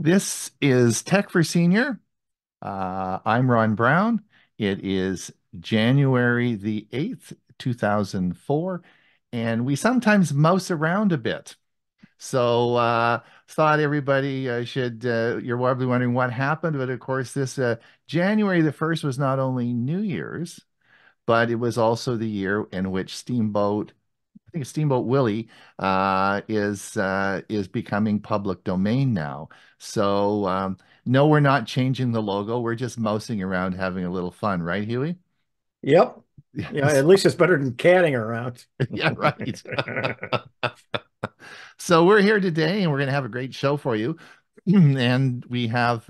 This is Tech for Senior. I'm Ron Brown. It is January the 8th, 2004, and we sometimes mouse around a bit. So thought everybody you're probably wondering what happened, but of course this January the 1st was not only New Year's, but it was also the year in which I think Steamboat Willie is becoming public domain now. So no, we're not changing the logo. We're just mousing around having a little fun, right, Huey? Yep. Yeah, at least it's better than catting around. Yeah, right. So we're here today and we're going to have a great show for you. And we have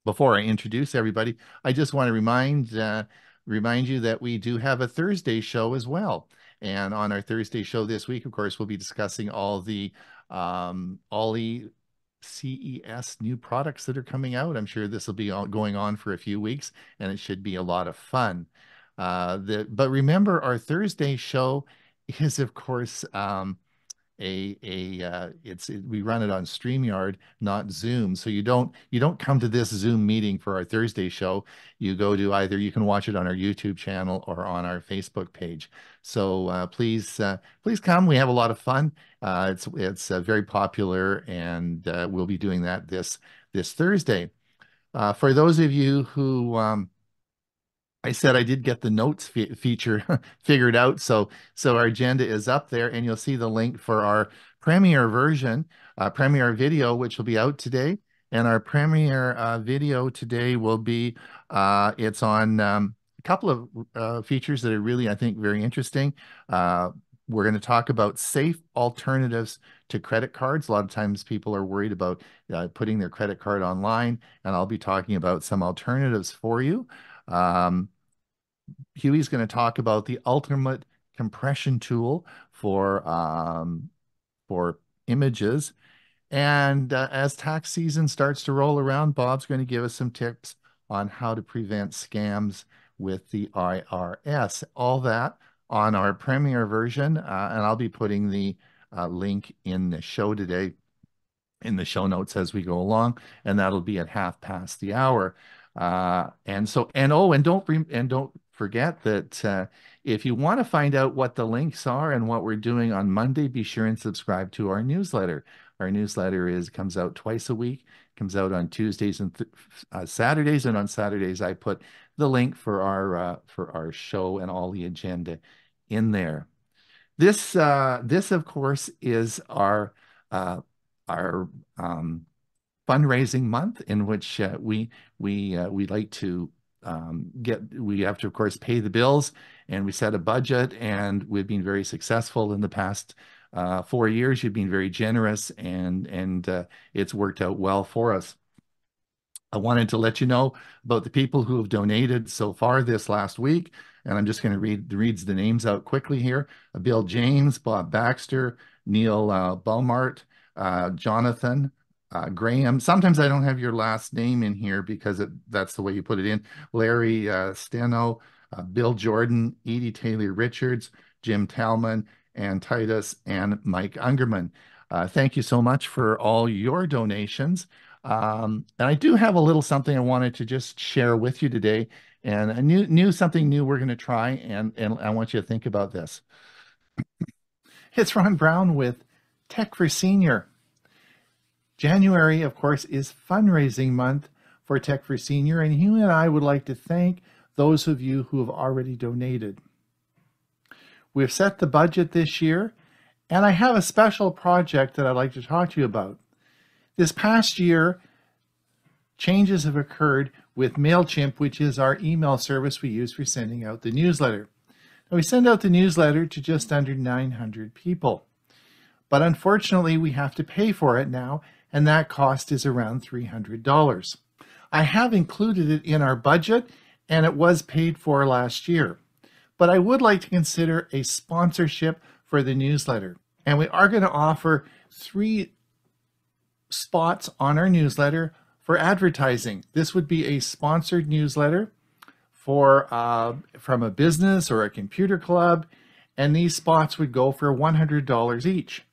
before I introduce everybody, I just want to remind you that we do have a Thursday show as well. And on our Thursday show this week, of course, we'll be discussing all the CES new products that are coming out. I'm sure this will be going on for a few weeks, and it should be a lot of fun. But remember, our Thursday show is, of course, we run it on StreamYard, not Zoom. So you don't come to this Zoom meeting for our Thursday show. You go to either you can watch it on our YouTube channel or on our Facebook page. So please come. We have a lot of fun. It's very popular, and we'll be doing that this Thursday. For those of you who I said I did get the notes feature figured out. So our agenda is up there, and you'll see the link for our premiere version, premiere video, which will be out today. And our premiere video today will be, it's on a couple of features that are really, I think, very interesting. We're going to talk about safe alternatives to credit cards. A lot of times people are worried about putting their credit card online, and I'll be talking about some alternatives for you. Huey's going to talk about the ultimate compression tool for images. And as tax season starts to roll around, Bob's going to give us some tips on how to prevent scams with the IRS. All that on our premiere version, and I'll be putting the link in the show today, in the show notes as we go along, and that'll be at 1/2 past the hour. And don't forget that if you want to find out what the links are and what we're doing on Monday, be sure and subscribe to our newsletter. Our newsletter comes out twice a week, comes out on Tuesdays and Saturdays, and on Saturdays I put the link for our show and all the agenda in there. This of course is our fundraising month, in which we like to we have to, of course, pay the bills, and we set a budget, and we've been very successful in the past 4 years. You've been very generous, and it's worked out well for us. I wanted to let you know about the people who have donated so far this last week, and I'm just going to read the names out quickly here. Bill James, Bob Baxter, Neil Beaumart, Jonathan, Graham. Sometimes I don't have your last name in here because that's the way you put it in. Larry Steno, Bill Jordan, Edie Taylor Richards, Jim Talman, and Titus and Mike Ungerman. Thank you so much for all your donations. And I do have a little something I wanted to just share with you today, and something new we're going to try, and I want you to think about this. It's Ron Brown with Tech for Senior. January, of course, is fundraising month for Tech for Senior, and Hugh and I would like to thank those of you who have already donated. We've set the budget this year, and I have a special project that I'd like to talk to you about. This past year, changes have occurred with MailChimp, which is our email service we use for sending out the newsletter. Now, we send out the newsletter to just under 900 people. But unfortunately, we have to pay for it now, and that cost is around $300. I have included it in our budget, and it was paid for last year. But I would like to consider a sponsorship for the newsletter. And we are going to offer 3 spots on our newsletter for advertising. This would be a sponsored newsletter from a business or a computer club, and these spots would go for $100 each.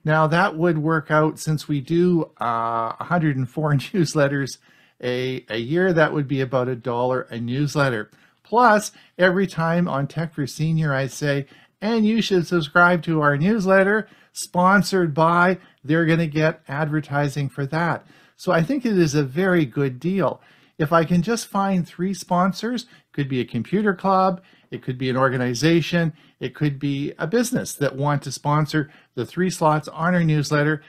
Now that would work out, since we do 104 newsletters a year, that would be about $1 a newsletter. Plus, every time on Tech for Senior I say, and you should subscribe to our newsletter, sponsored by, they're going to get advertising for that. So I think it is a very good deal. If I can just find 3 sponsors, could be a computer club, it could be an organization, it could be a business that want to sponsor the 3 slots on our newsletter,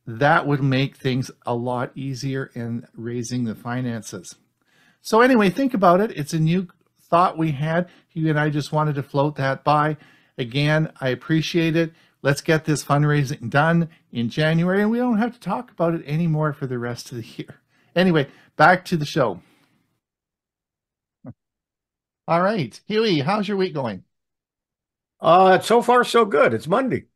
that would make things a lot easier in raising the finances. So anyway, think about it. It's a new thought we had. Hugh and I just wanted to float that by. Again, I appreciate it. Let's get this fundraising done in January, and we don't have to talk about it anymore for the rest of the year. Anyway, back to the show. All right, Huey, how's your week going? So far, so good. It's Monday.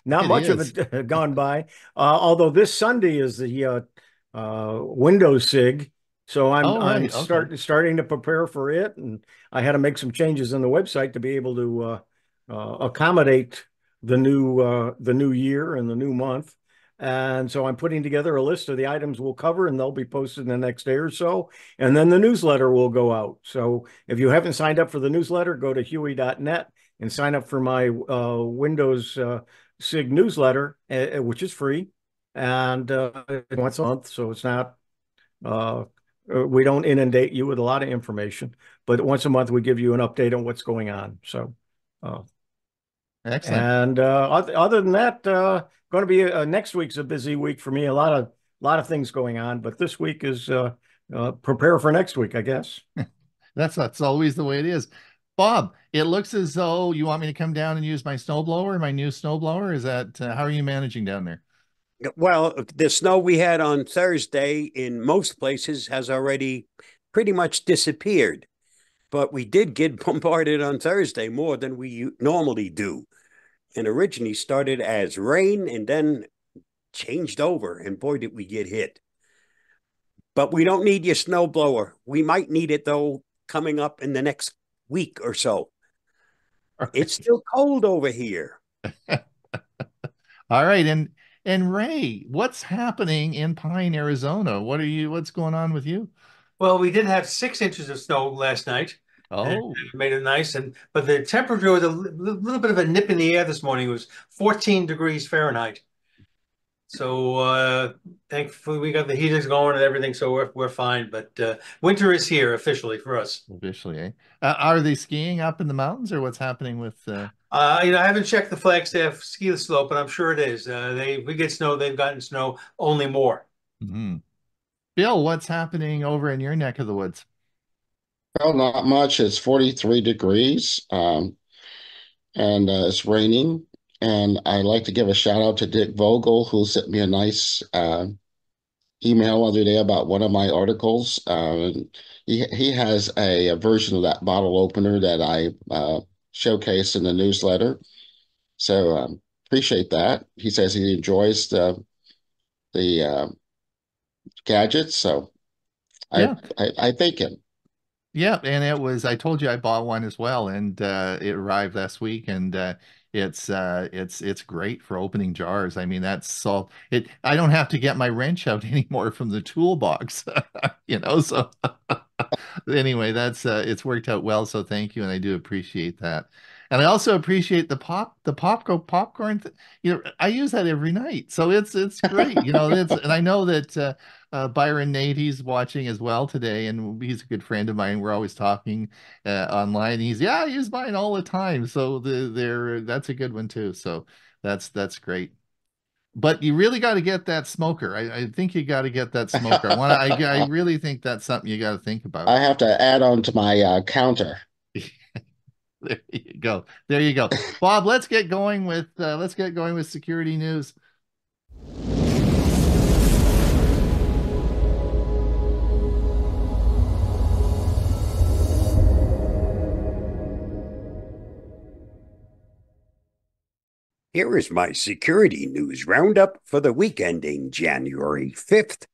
Not much of it gone by. Although this Sunday is the Windows SIG, so I'm starting to prepare for it, and I had to make some changes in the website to be able to accommodate the new year and the new month. And so I'm putting together a list of the items we'll cover, and they'll be posted in the next day or so. And then the newsletter will go out. So if you haven't signed up for the newsletter, go to ℏ𝕠𝕠𝕳 and sign up for my Windows SIG newsletter, which is free, and once a month. So it's not, we don't inundate you with a lot of information, but once a month we give you an update on what's going on. So excellent. And other than that, going to be next week's a busy week for me. A lot of things going on, but this week is prepare for next week, I guess. That's always the way it is. Bob, it looks as though you want me to come down and use my snowblower, my new snowblower. Is that how are you managing down there? Well, the snow we had on Thursday in most places has already pretty much disappeared, but we did get bombarded on Thursday more than we normally do. And originally started as rain and then changed over, and boy, did we get hit. But we don't need your snowblower. We might need it, though, coming up in the next week or so. Right. It's still cold over here. All right. And Ray, what's happening in Pine, Arizona? What's going on with you? Well, we did have 6 inches of snow last night. Oh, it made it nice. But the temperature was a little bit of a nip in the air this morning. It was 14 degrees Fahrenheit. So thankfully we got the heaters going and everything, so we're fine. But winter is here officially for us. Officially, eh? Are they skiing up in the mountains, or what's happening with? I haven't checked the Flagstaff ski slope, but I'm sure it is. We get snow. They've gotten snow, only more. Mm-hmm. Bill, what's happening over in your neck of the woods? Well, not much. It's 43 degrees, and it's raining. And I'd like to give a shout out to Dick Vogel, who sent me a nice email the other day about one of my articles. He has a version of that bottle opener that I showcased in the newsletter. So appreciate that. He says he enjoys the gadgets. So yeah. I thank him. Yeah, and I told you I bought one as well, and it arrived last week, and it's great for opening jars. I mean, I don't have to get my wrench out anymore from the toolbox, so anyway, it's worked out well, so thank you, and I do appreciate that. And I also appreciate the popcorn. I use that every night, so it's great. And I know that Byron Nate, he's watching as well today, and he's a good friend of mine. We're always talking online. I use mine all the time, so that's a good one too. So that's great. But you really got to get that smoker. I think you got to get that smoker. I really think that's something you got to think about. I have to add on to my counter. There you go. There you go. Bob, let's get going with security news. Here is my security news roundup for the week ending January 5th,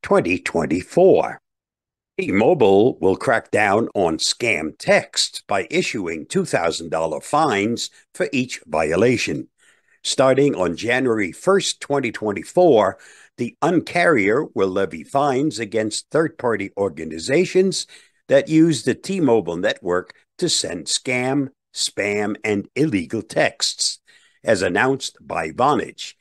2024. T-Mobile will crack down on scam texts by issuing $2,000 fines for each violation. Starting on January 1st, 2024, the Un-carrier will levy fines against third-party organizations that use the T-Mobile network to send scam, spam, and illegal texts, as announced by Vonage,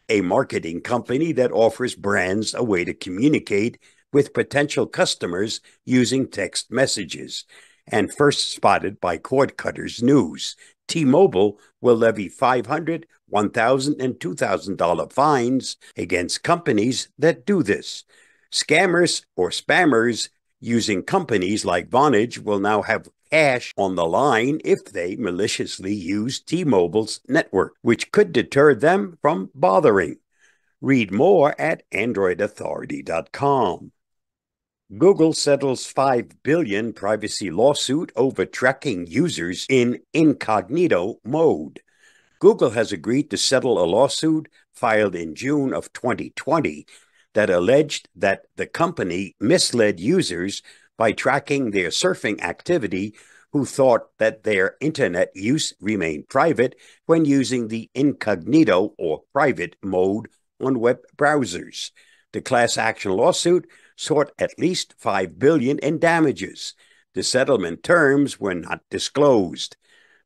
a marketing company that offers brands a way to communicate with potential customers using text messages, and first spotted by Cord Cutters News. T-Mobile will levy $500, $1,000, and $2,000 fines against companies that do this. Scammers or spammers using companies like Vonage will now have cash on the line if they maliciously use T-Mobile's network, which could deter them from bothering. Read more at androidauthority.com. Google settles $5 billion privacy lawsuit over tracking users in incognito mode. Google has agreed to settle a lawsuit filed in June of 2020 that alleged that the company misled users by tracking their surfing activity who thought that their internet use remained private when using the incognito or private mode on web browsers. The class action lawsuit sought at least $5 billion in damages. The settlement terms were not disclosed.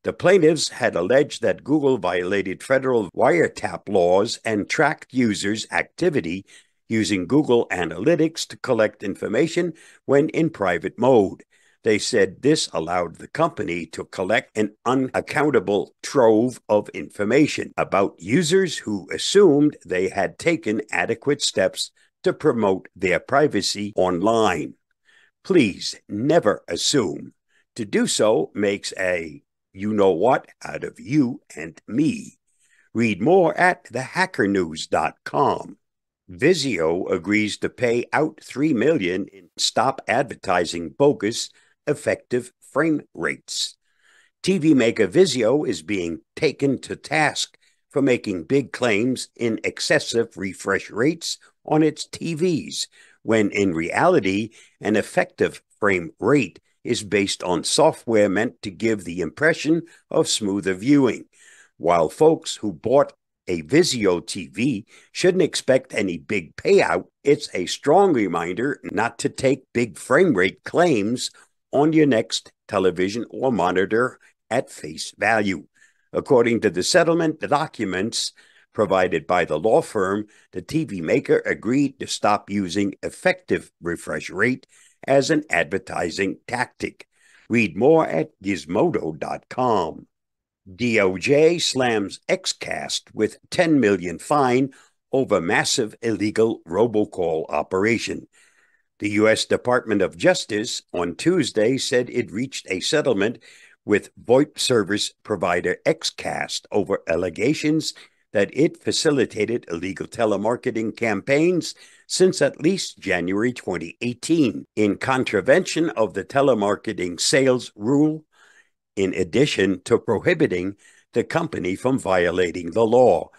The plaintiffs had alleged that Google violated federal wiretap laws and tracked users' activity using Google Analytics to collect information when in private mode. They said this allowed the company to collect an unaccountable trove of information about users who assumed they had taken adequate steps to promote their privacy online. Please never assume. To do so makes a you-know-what out of you and me. Read more at thehackernews.com. Vizio agrees to pay out $3 million in stop advertising bogus effective frame rates. TV maker Vizio is being taken to task for making big claims in excessive refresh rates on its TVs, when in reality, an effective frame rate is based on software meant to give the impression of smoother viewing. While folks who bought a Vizio TV shouldn't expect any big payout, it's a strong reminder not to take big frame rate claims on your next television or monitor at face value. According to the settlement documents provided by the law firm, the TV maker agreed to stop using effective refresh rate as an advertising tactic. Read more at gizmodo.com. DOJ slams XCast with $10 million fine over massive illegal robocall operation. The U.S. Department of Justice on Tuesday said it reached a settlement with VoIP service provider XCast over allegations that it facilitated illegal telemarketing campaigns since at least January 2018, in contravention of the telemarketing sales rule, in addition to prohibiting the company from violating the law.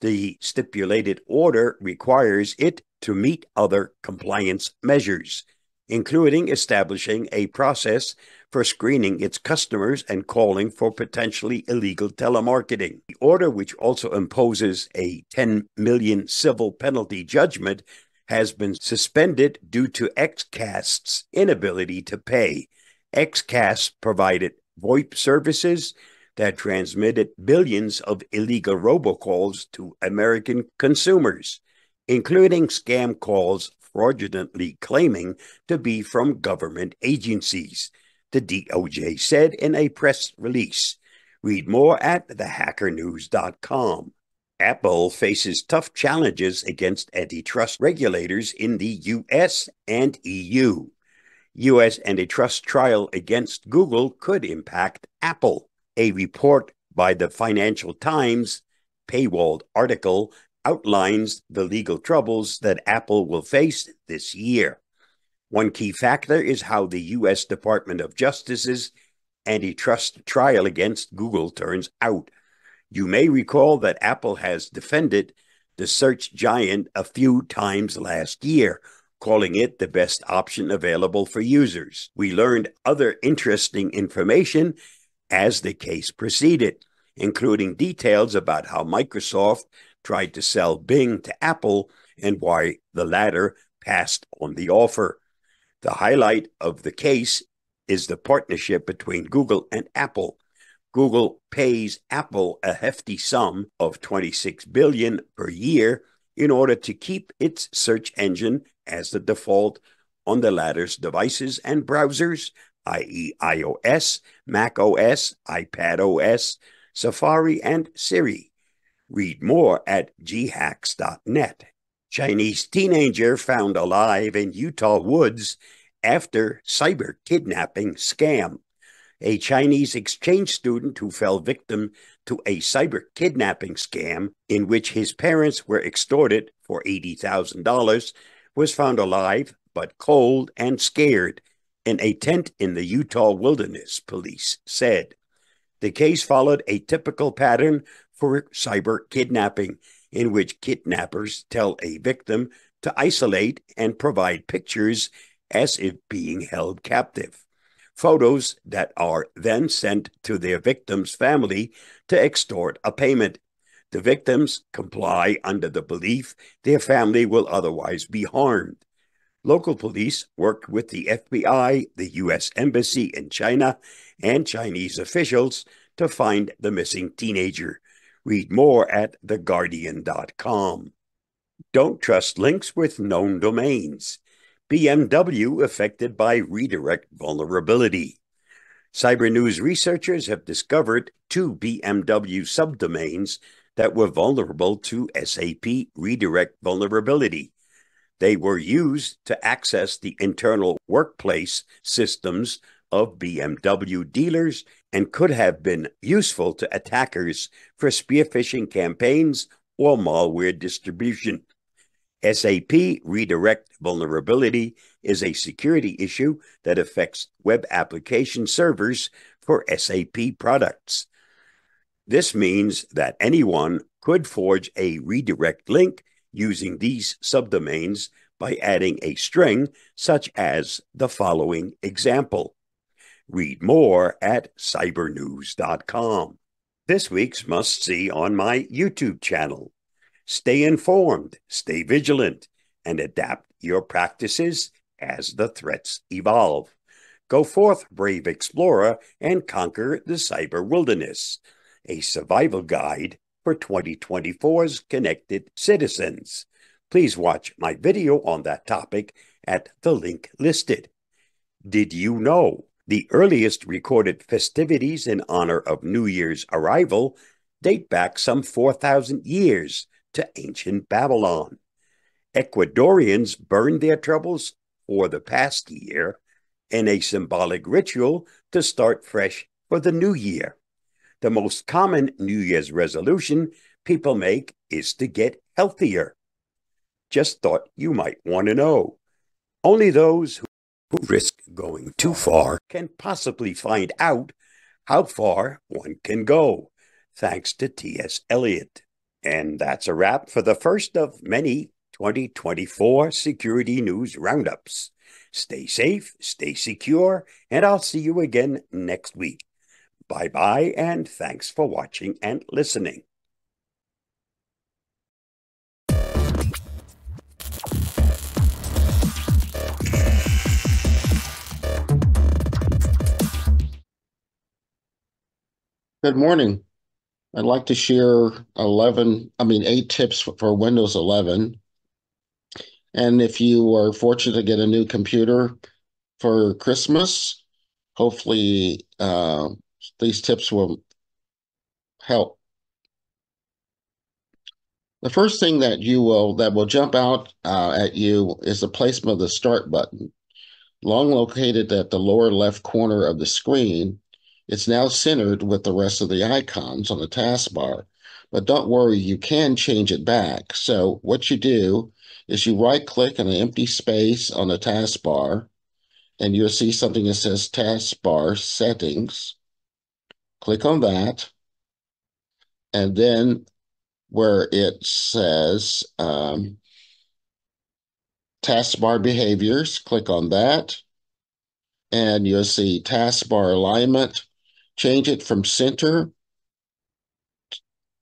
The stipulated order requires it to meet other compliance measures, including establishing a process for screening its customers and calling for potentially illegal telemarketing. The order, which also imposes a $10 million civil penalty judgment, has been suspended due to XCast's inability to pay. XCast provided VoIP services that transmitted billions of illegal robocalls to American consumers, including scam calls fraudulently claiming to be from government agencies, the DOJ said in a press release. Read more at thehackernews.com. Apple faces tough challenges against antitrust regulators in the U.S. and EU. U.S. antitrust trial against Google could impact Apple. A report by the Financial Times paywalled article outlines the legal troubles that Apple will face this year. One key factor is how the U.S. Department of Justice's antitrust trial against Google turns out. You may recall that Apple has defended the search giant a few times last year, calling it the best option available for users. We learned other interesting information as the case proceeded, including details about how Microsoft tried to sell Bing to Apple and why the latter passed on the offer. The highlight of the case is the partnership between Google and Apple. Google pays Apple a hefty sum of $26 billion per year in order to keep its search engine as the default on the latter's devices and browsers, i.e. iOS, macOS, iPadOS, Safari, and Siri. Read more at ghacks.net. Chinese teenager found alive in Utah woods after cyber kidnapping scam. A Chinese exchange student who fell victim to a cyber kidnapping scam in which his parents were extorted for $80,000 was found alive but cold and scared in a tent in the Utah wilderness, police said. The case followed a typical pattern for cyber kidnapping, in which kidnappers tell a victim to isolate and provide pictures as if being held captive. Photos that are then sent to their victim's family to extort a payment. The victims comply under the belief their family will otherwise be harmed. Local police worked with the FBI, the U.S. Embassy in China, and Chinese officials to find the missing teenager. Read more at theguardian.com. Don't trust links with known domains. BMW affected by redirect vulnerability. Cyber News researchers have discovered 2 BMW subdomains that were vulnerable to SAP redirect vulnerability. They were used to access the internal workplace systems of BMW dealers and could have been useful to attackers for spear phishing campaigns or malware distribution. SAP redirect vulnerability is a security issue that affects web application servers for SAP products. This means that anyone could forge a redirect link using these subdomains by adding a string such as the following example. Read more at cybernews.com. This week's must-see on my YouTube channel. Stay informed, stay vigilant, and adapt your practices as the threats evolve. Go forth, brave explorer, and conquer the cyber wilderness. A survival guide for 2024's connected citizens. Please watch my video on that topic at the link listed. Did you know the earliest recorded festivities in honor of New Year's arrival date back some 4,000 years to ancient Babylon? Ecuadorians burned their troubles for the past year in a symbolic ritual to start fresh for the new year. The most common New Year's resolution people make is to get healthier. Just thought you might want to know. Only those who risk going too far can possibly find out how far one can go, thanks to T.S. Eliot. And that's a wrap for the first of many 2024 Security News Roundups. Stay safe, stay secure, and I'll see you again next week. Bye-bye, and thanks for watching and listening. Good morning. I'd like to share 8 tips for Windows 11. And if you are fortunate to get a new computer for Christmas, hopefully these tips will help. The first thing that will jump out at you is the placement of the Start button. Long located at the lower left corner of the screen, it's now centered with the rest of the icons on the taskbar. But don't worry, you can change it back. So what you do is you right-click on an empty space on the taskbar, and you'll see something that says Taskbar Settings. Click on that, and then where it says Taskbar Behaviors, click on that, and you'll see Taskbar Alignment. Change it from center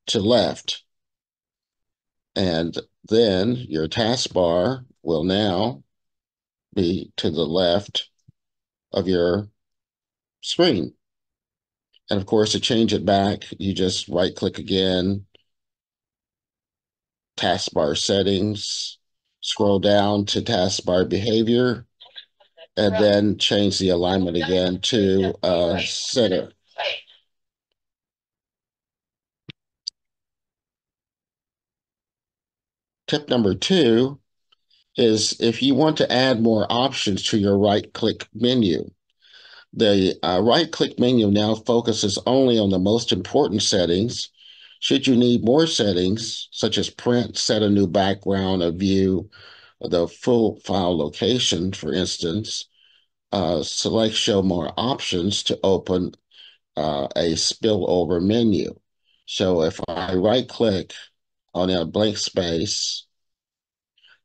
to left. And then your taskbar will now be to the left of your screen. And of course, to change it back, you just right-click again, taskbar settings, scroll down to taskbar behavior, and then change the alignment again to center. Tip number 2 is if you want to add more options to your right-click menu. The right-click menu now focuses only on the most important settings. Should you need more settings, such as print, set a new background, a view, the full file location, for instance, select Show More Options to open a spillover menu. So if I right-click on a blank space,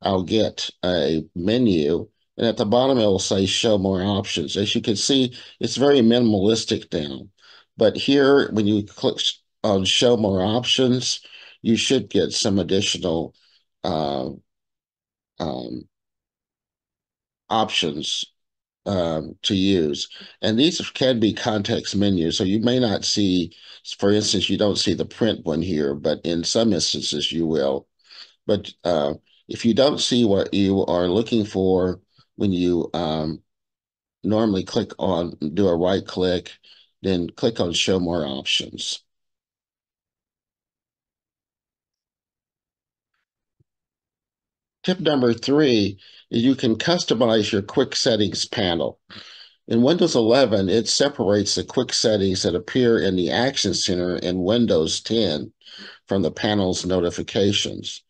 I'll get a menu, and at the bottom it will say Show More Options. As you can see, it's very minimalistic now. But here, when you click on Show More Options, you should get some additional options to use. And these can be context menus. So you may not see, for instance, you don't see the print one here, but in some instances you will. But if you don't see what you are looking for when you normally do a right click, then click on Show More Options. Tip number 3 is you can customize your quick settings panel. In Windows 11, it separates the quick settings that appear in the Action Center in Windows 10 from the panel's notifications.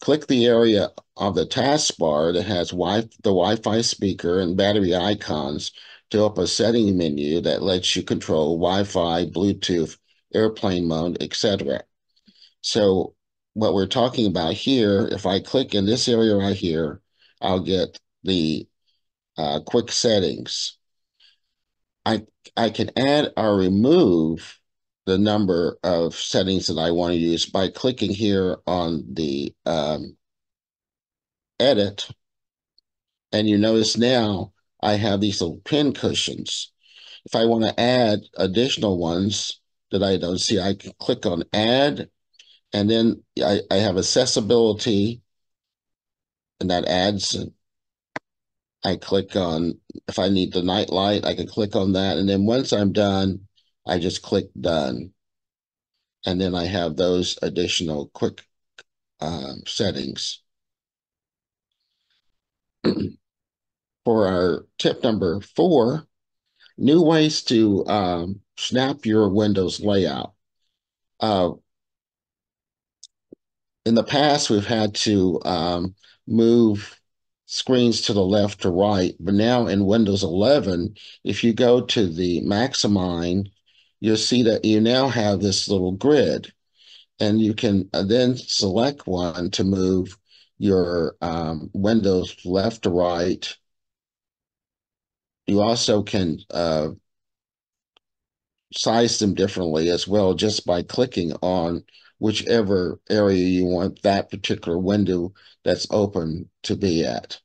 Click the area of the taskbar that has the Wi-Fi speaker and battery icons to open a setting menu that lets you control Wi-Fi, Bluetooth, airplane mode, etc. So what we're talking about here, if I click in this area right here, I'll get the quick settings. I can add or remove the number of settings that I want to use by clicking here on the edit. And you notice now I have these little pin cushions. If I want to add additional ones that I don't see, I can click on add, and then I have accessibility, and that adds. I click on, if I need the night light, I can click on that. And then once I'm done, I just click done. And then I have those additional quick settings. For our tip number 4, new ways to snap your Windows layout. In the past, we've had to move screens to the left or right, but now in Windows 11, if you go to the Maximize, you'll see that you now have this little grid, and you can then select one to move your windows left to right. You also can size them differently as well just by clicking on whichever area you want that particular window that's open to be at.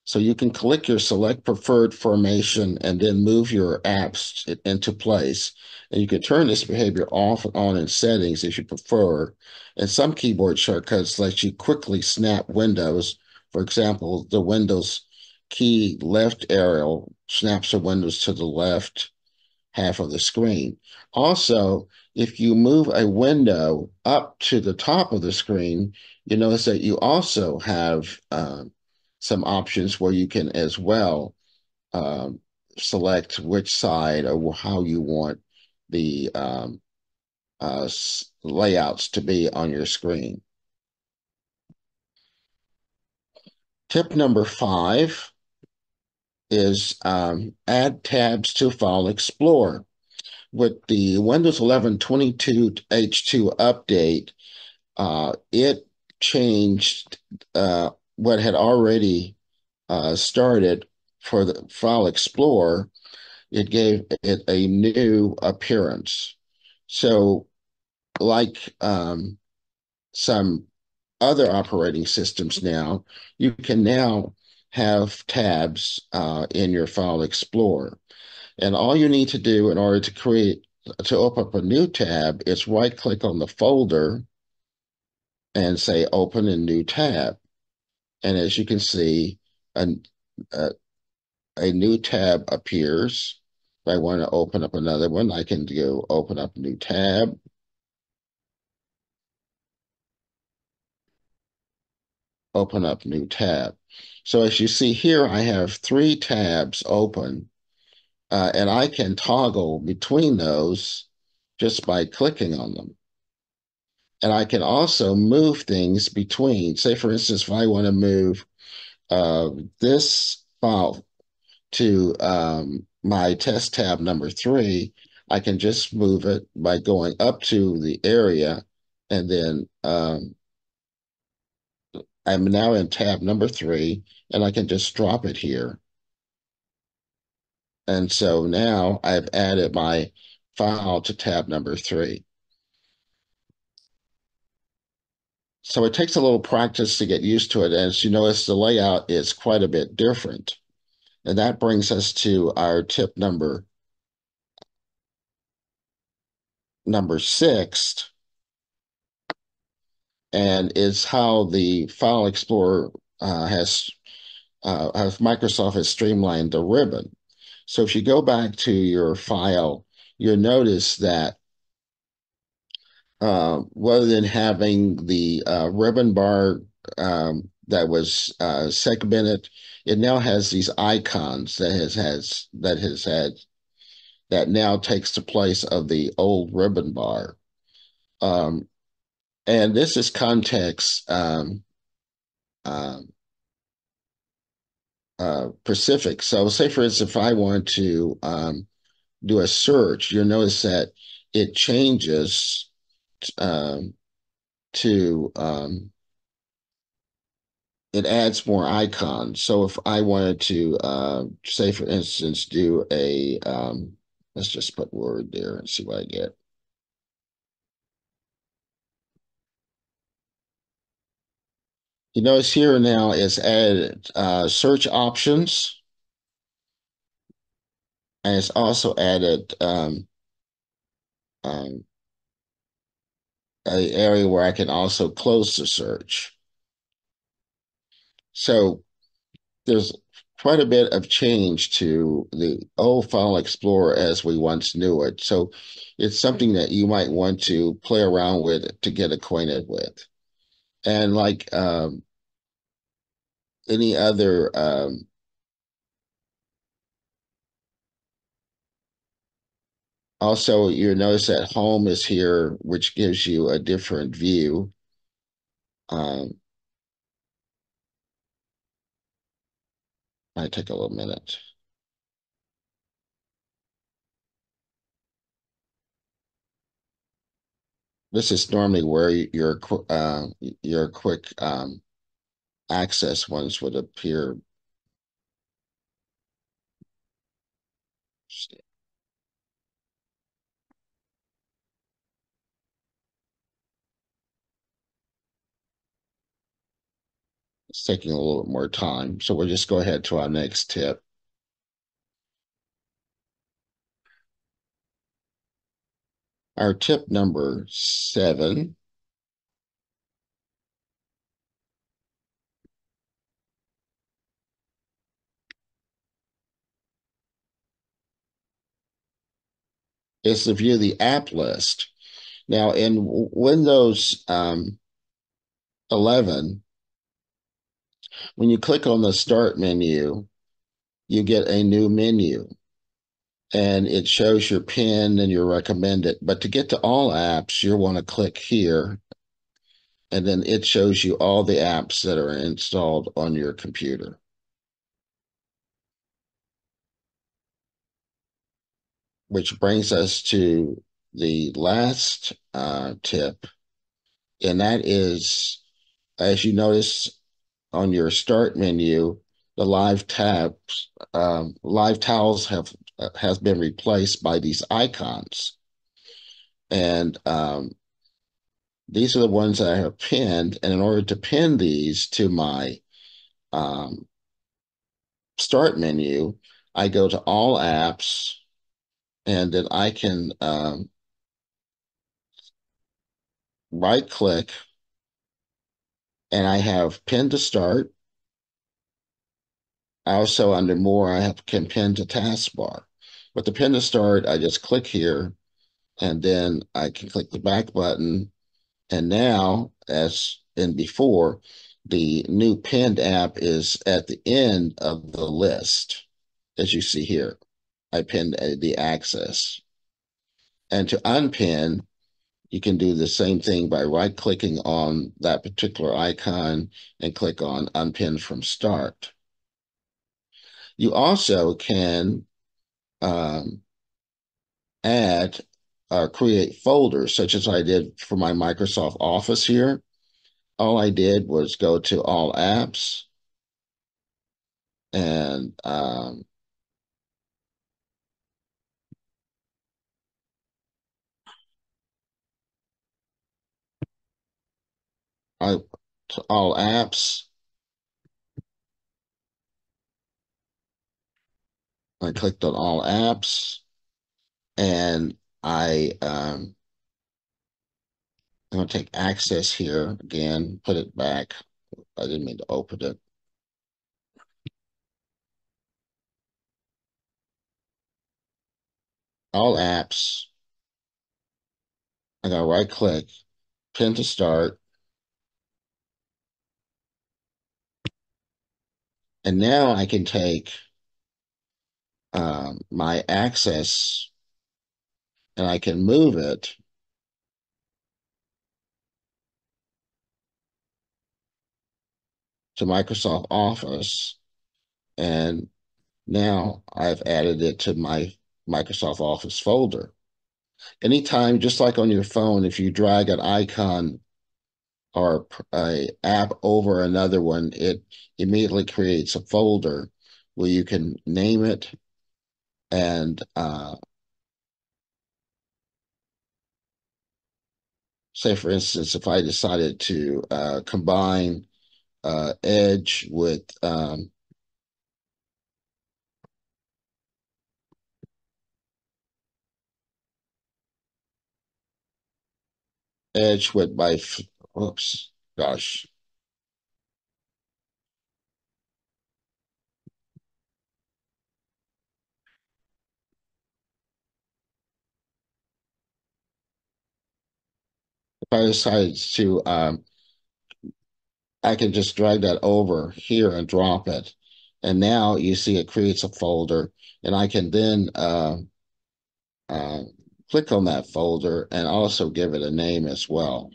So you can click your select preferred formation and then move your apps into place. And you can turn this behavior off and on in settings if you prefer. And some keyboard shortcuts let you quickly snap windows. For example, the Windows key left arrow snaps the windows to the left half of the screen. Also, if you move a window up to the top of the screen, you notice that you also have some options where you can as well select which side or how you want the layouts to be on your screen. Tip number 5 is add tabs to File Explorer. With the Windows 11 22H2 update, it changed what had already started for the File Explorer. It gave it a new appearance. So like some other operating systems now, you can now have tabs in your File Explorer. And all you need to do in order to open up a new tab is right-click on the folder and say Open a New Tab. And as you can see, a new tab appears. If I want to open up another one, I can go Open Up New Tab. Open up new tab. So as you see here, I have 3 tabs open, and I can toggle between those just by clicking on them. And I can also move things between. Say, for instance, if I want to move this file to my test tab number 3, I can just move it by going up to the area, and then I'm now in tab number 3, and I can just drop it here. And so now I've added my file to tab number 3. So it takes a little practice to get used to it. As you notice, the layout is quite a bit different. And that brings us to our tip number 6, and is how the File Explorer has Microsoft has streamlined the ribbon. So if you go back to your file, you'll notice that rather than having the ribbon bar that was segmented, it now has these icons that now takes the place of the old ribbon bar. And this is context specific. So say, for instance, if I want to do a search, you'll notice that it changes it adds more icons. So if I wanted to, say, for instance, do a, let's just put Word there and see what I get. You notice here now it's added search options, and it's also added an area where I can also close the search. So there's quite a bit of change to the old File Explorer as we once knew it. So it's something that you might want to play around with to get acquainted with. And like any other also, you notice that Home is here, which gives you a different view. Might take a little minute. This is normally where your quick access ones would appear. It's taking a little bit more time, so we'll just go ahead to our next tip. Our tip number 7 is to view the app list. Now, in Windows 11, when you click on the Start menu, you get a new menu, and it shows your pin and your recommended. But to get to all apps, you'll want to click here, and then it shows you all the apps that are installed on your computer. Which brings us to the last tip, and that is, as you notice on your Start menu, the live tiles has been replaced by these icons. And these are the ones that I have pinned. And in order to pin these to my start menu, I go to all apps, and then I can right click, and I have pin to start. Also under more, I can pin to taskbar. With the pin to start, I just click here, and then I can click the back button. And now, as in before, the new pinned app is at the end of the list. As you see here, I pinned the access. And to unpin, you can do the same thing by right-clicking on that particular icon and click on Unpin from Start. You also can add or create folders, such as I did for my Microsoft Office here. All I did was go to All Apps, and to All Apps, I clicked on All Apps, and I'm going to take Access here again, put it back. I didn't mean to open it. All Apps. I got to right click, pin to start. And now I can take my Access, and I can move it to Microsoft Office. And now I've added it to my Microsoft Office folder. Anytime, just like on your phone, if you drag an icon or a app over another one, it immediately creates a folder where you can name it. And say, for instance, if I decided to combine Edge with my, oops, gosh. If I decide to, I can just drag that over here and drop it. And now you see it creates a folder, and I can then click on that folder and also give it a name as well.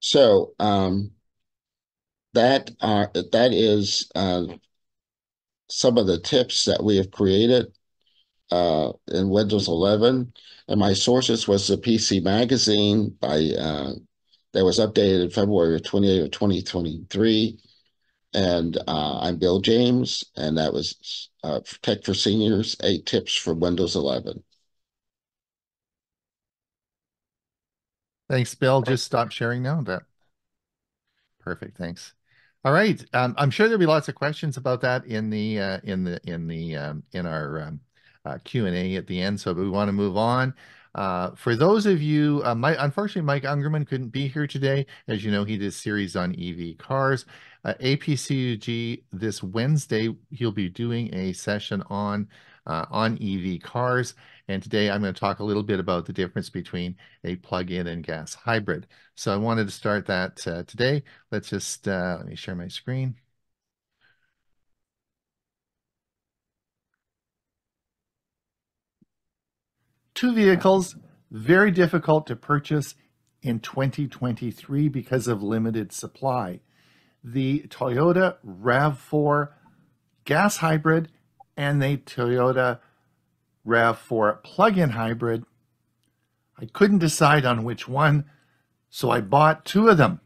So that is some of the tips that we have created in Windows 11. And my sources was the PC Magazine that was updated February 28th of 2023. And I'm Bill James, and that was Tech for Seniors, 8 Tips for Windows 11. Thanks, Bill. Just stop sharing now. Perfect. Thanks. All right. I'm sure there'll be lots of questions about that in our Q&A at the end. So we want to move on. For those of you, unfortunately, Mike Ungerman couldn't be here today. As you know, he did a series on EV cars. APCUG this Wednesday, he'll be doing a session on EV cars. And today I'm going to talk a little bit about the difference between a plug-in and gas hybrid. So I wanted to start that today. Let's just, let me share my screen. Two vehicles, very difficult to purchase in 2023 because of limited supply. The Toyota RAV4 gas hybrid and the Toyota RAV4 plug-in hybrid. I couldn't decide on which one, so I bought two of them.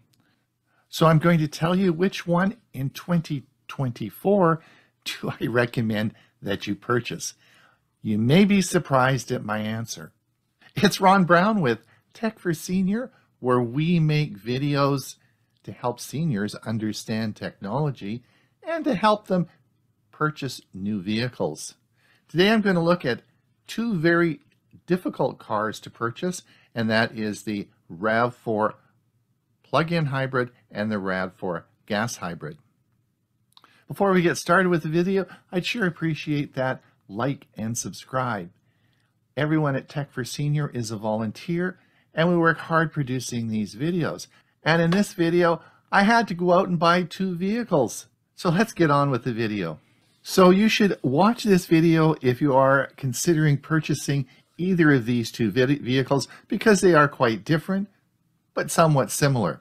So I'm going to tell you which one in 2024 do I recommend that you purchase. You may be surprised at my answer. It's Ron Brown with Tech for Senior, where we make videos to help seniors understand technology and to help them purchase new vehicles. Today I'm going to look at two very difficult cars to purchase, and that is the RAV4 plug-in hybrid and the RAV4 gas hybrid. Before we get started with the video, I'd sure appreciate that like and subscribe. Everyone at Tech for Senior is a volunteer, and we work hard producing these videos. And in this video, I had to go out and buy two vehicles. So let's get on with the video. So you should watch this video if you are considering purchasing either of these two vehicles, because they are quite different, but somewhat similar.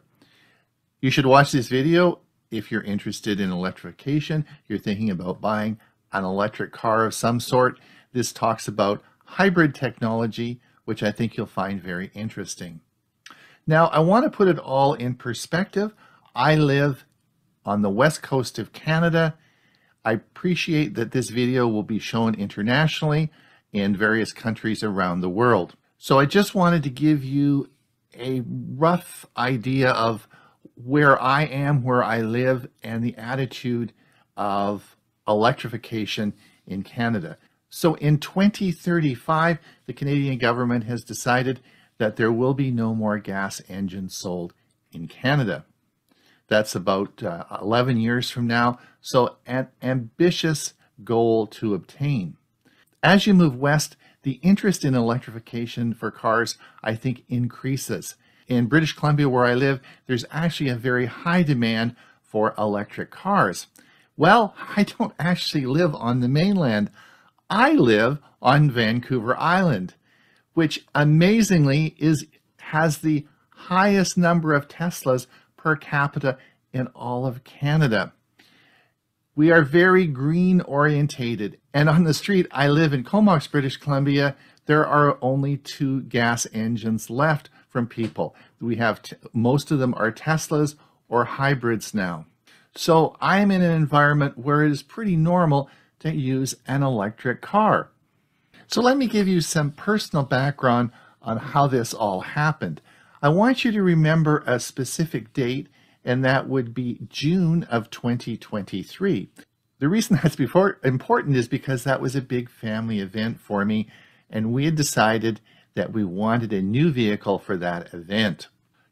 You should watch this video if you're interested in electrification, you're thinking about buying an electric car of some sort. This talks about hybrid technology, which I think you'll find very interesting. Now, I want to put it all in perspective. I live on the west coast of Canada. I appreciate that this video will be shown internationally in various countries around the world. So I just wanted to give you a rough idea of where I am, where I live, and the attitude of electrification in Canada. So in 2035, the Canadian government has decided that there will be no more gas engines sold in Canada. That's about 11 years from now, so an ambitious goal to obtain. As you move west, the interest in electrification for cars, I think, increases. In British Columbia, where I live, there's actually a very high demand for electric cars. Well, I don't actually live on the mainland. I live on Vancouver Island, which amazingly has the highest number of Teslas per capita in all of Canada. We are very green orientated, and on the street I live in Comox, British Columbia, there are only two gas engines left from people. We have most of them are Teslas or hybrids now. So I'm in an environment where it is pretty normal to use an electric car. So let me give you some personal background on how this all happened. I want you to remember a specific date, and that would be June of 2023. The reason that's important is because that was a big family event for me, and we had decided that we wanted a new vehicle for that event.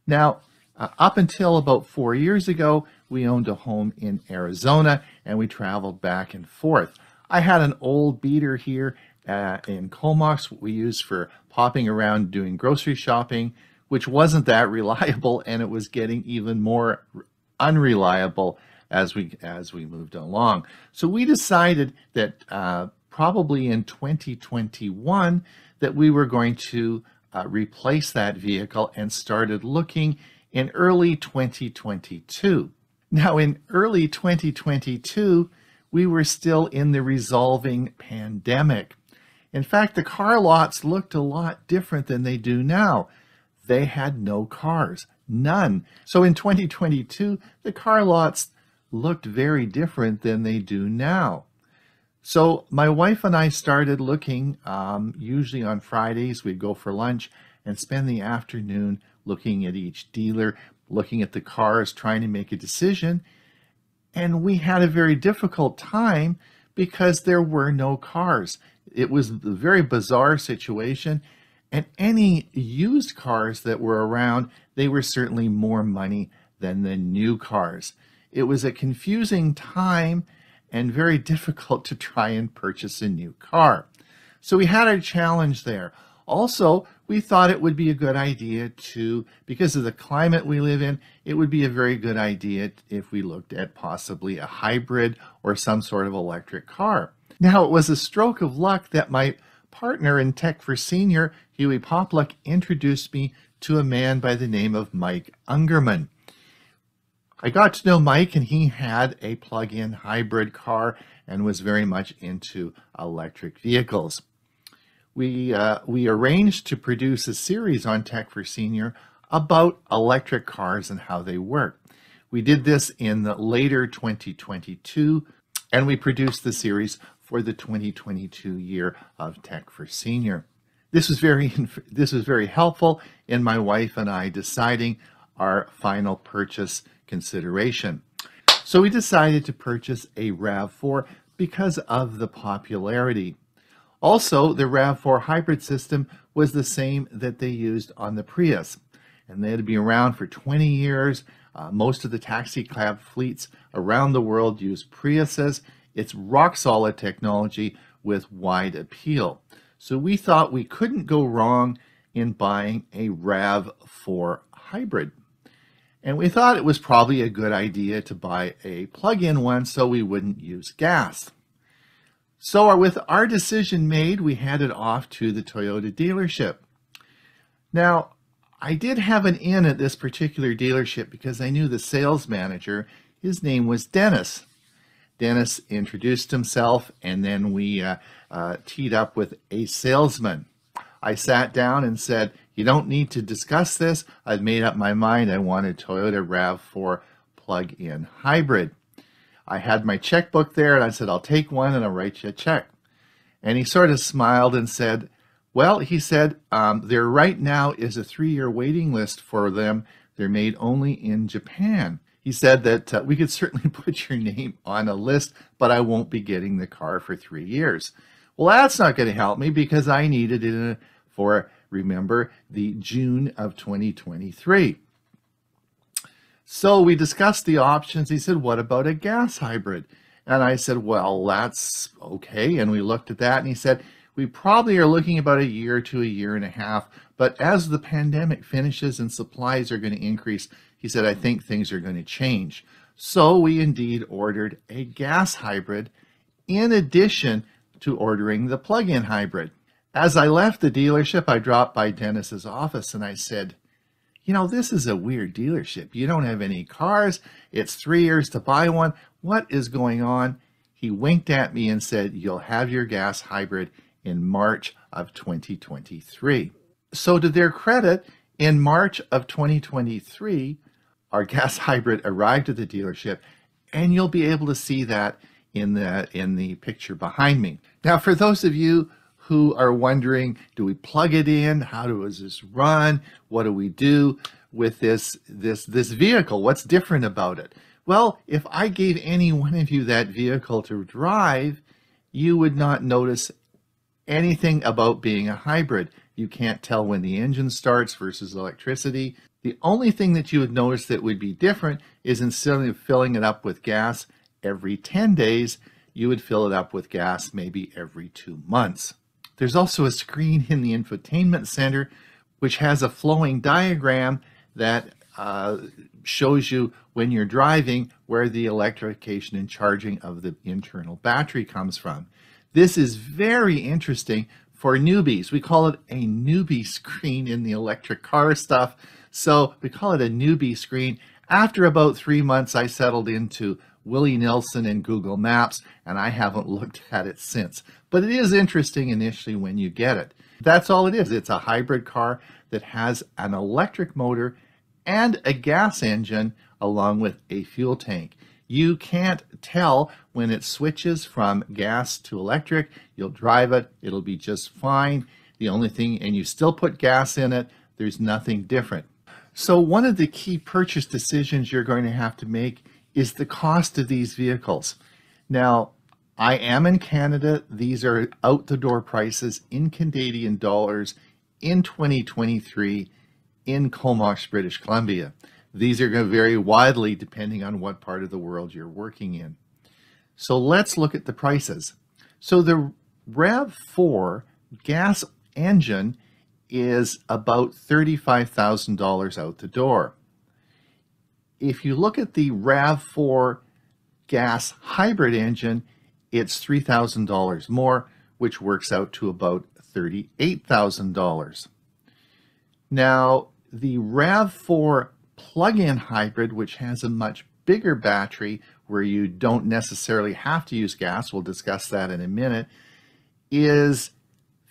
Now, up until about 4 years ago, we owned a home in Arizona, and we traveled back and forth. I had an old beater here in Comox we used for popping around doing grocery shopping, which wasn't that reliable, and it was getting even more unreliable as we moved along. So we decided that probably in 2021 that we were going to replace that vehicle, and started looking in early 2022. Now, in early 2022, we were still in the resolving pandemic. In fact, the car lots looked a lot different than they do now. They had no cars, none. So in 2022, the car lots looked very different than they do now. So my wife and I started looking, usually on Fridays, we'd go for lunch and spend the afternoon looking at each dealer, looking at the cars, trying to make a decision. And we had a very difficult time because there were no cars. It was a very bizarre situation. And any used cars that were around, they were certainly more money than the new cars. It was a confusing time and very difficult to try and purchase a new car. So we had a challenge there. Also, we thought it would be a good idea to, because of the climate we live in, it would be a very good idea if we looked at possibly a hybrid or some sort of electric car. Now, it was a stroke of luck that my partner in Tech for Senior, Huey Popluck, introduced me to a man by the name of Mike Ungerman. I got to know Mike, and he had a plug-in hybrid car and was very much into electric vehicles. We arranged to produce a series on Tech for Senior about electric cars and how they work. We did this in the later 2022, and we produced the series for the 2022 year of Tech for Senior. This was very helpful in my wife and I deciding our final purchase consideration. So we decided to purchase a RAV4 because of the popularity. Also, the RAV4 hybrid system was the same that they used on the Prius, and they had been around for 20 years. Most of the taxi cab fleets around the world use Priuses. It's rock-solid technology with wide appeal. So we thought we couldn't go wrong in buying a RAV4 hybrid. And we thought it was probably a good idea to buy a plug-in one so we wouldn't use gas. So with our decision made, we headed off to the Toyota dealership. Now, I did have an in at this particular dealership because I knew the sales manager. His name was Dennis. Dennis introduced himself, and then we teed up with a salesman. I sat down and said, "You don't need to discuss this. I've made up my mind. I want a Toyota RAV4 plug-in hybrid." I had my checkbook there, and I said, "I'll take one and I'll write you a check." And he sort of smiled and said, "Well," he said, "there right now is a 3-year waiting list for them. They're made only in Japan." He said that we could certainly put your name on a list, but I won't be getting the car for 3 years. Well, that's not going to help me because I needed it for, remember, the June of 2023. So we discussed the options. He said, "What about a gas hybrid?" And I said, "Well, that's okay." And we looked at that, and he said, "We probably are looking about a year to a year and a half, but as the pandemic finishes and supplies are going to increase," he said, "I think things are going to change." So we indeed ordered a gas hybrid in addition to ordering the plug-in hybrid. As I left the dealership, I dropped by Dennis's office and I said, "You know, this is a weird dealership. You don't have any cars. It's 3 years to buy one. What is going on?" He winked at me and said, "You'll have your gas hybrid in March of 2023. So to their credit, in March of 2023, our gas hybrid arrived at the dealership, and you'll be able to see that in the picture behind me. Now, for those of you who are wondering, do we plug it in? How does this run? What do we do with this vehicle? What's different about it? Well, if I gave any one of you that vehicle to drive, you would not notice anything about being a hybrid. You can't tell when the engine starts versus electricity. The only thing that you would notice that would be different is instead of filling it up with gas every 10 days, you would fill it up with gas maybe every 2 months. There's also a screen in the infotainment center which has a flowing diagram that shows you when you're driving where the electrification and charging of the internal battery comes from. This is very interesting for newbies. We call it a newbie screen in the electric car stuff. So we call it a newbie screen. After about 3 months, I settled into Willie Nelson and Google Maps, and I haven't looked at it since. But it is interesting initially when you get it. That's all it is. It's a hybrid car that has an electric motor and a gas engine along with a fuel tank. You can't tell when it switches from gas to electric. You'll drive it, it'll be just fine. The only thing, and you still put gas in it, there's nothing different. So one of the key purchase decisions you're going to have to make is the cost of these vehicles. Now, I am in Canada. These are out the door prices in Canadian dollars in 2023 in Comox, British Columbia. These are going to vary widely depending on what part of the world you're working in. So let's look at the prices. So the RAV4 gas engine is about $35,000 out the door. If you look at the RAV4 gas hybrid engine, it's $3,000 more, which works out to about $38,000. Now, The RAV4 plug-in hybrid, which has a much bigger battery where you don't necessarily have to use gas, we'll discuss that in a minute, is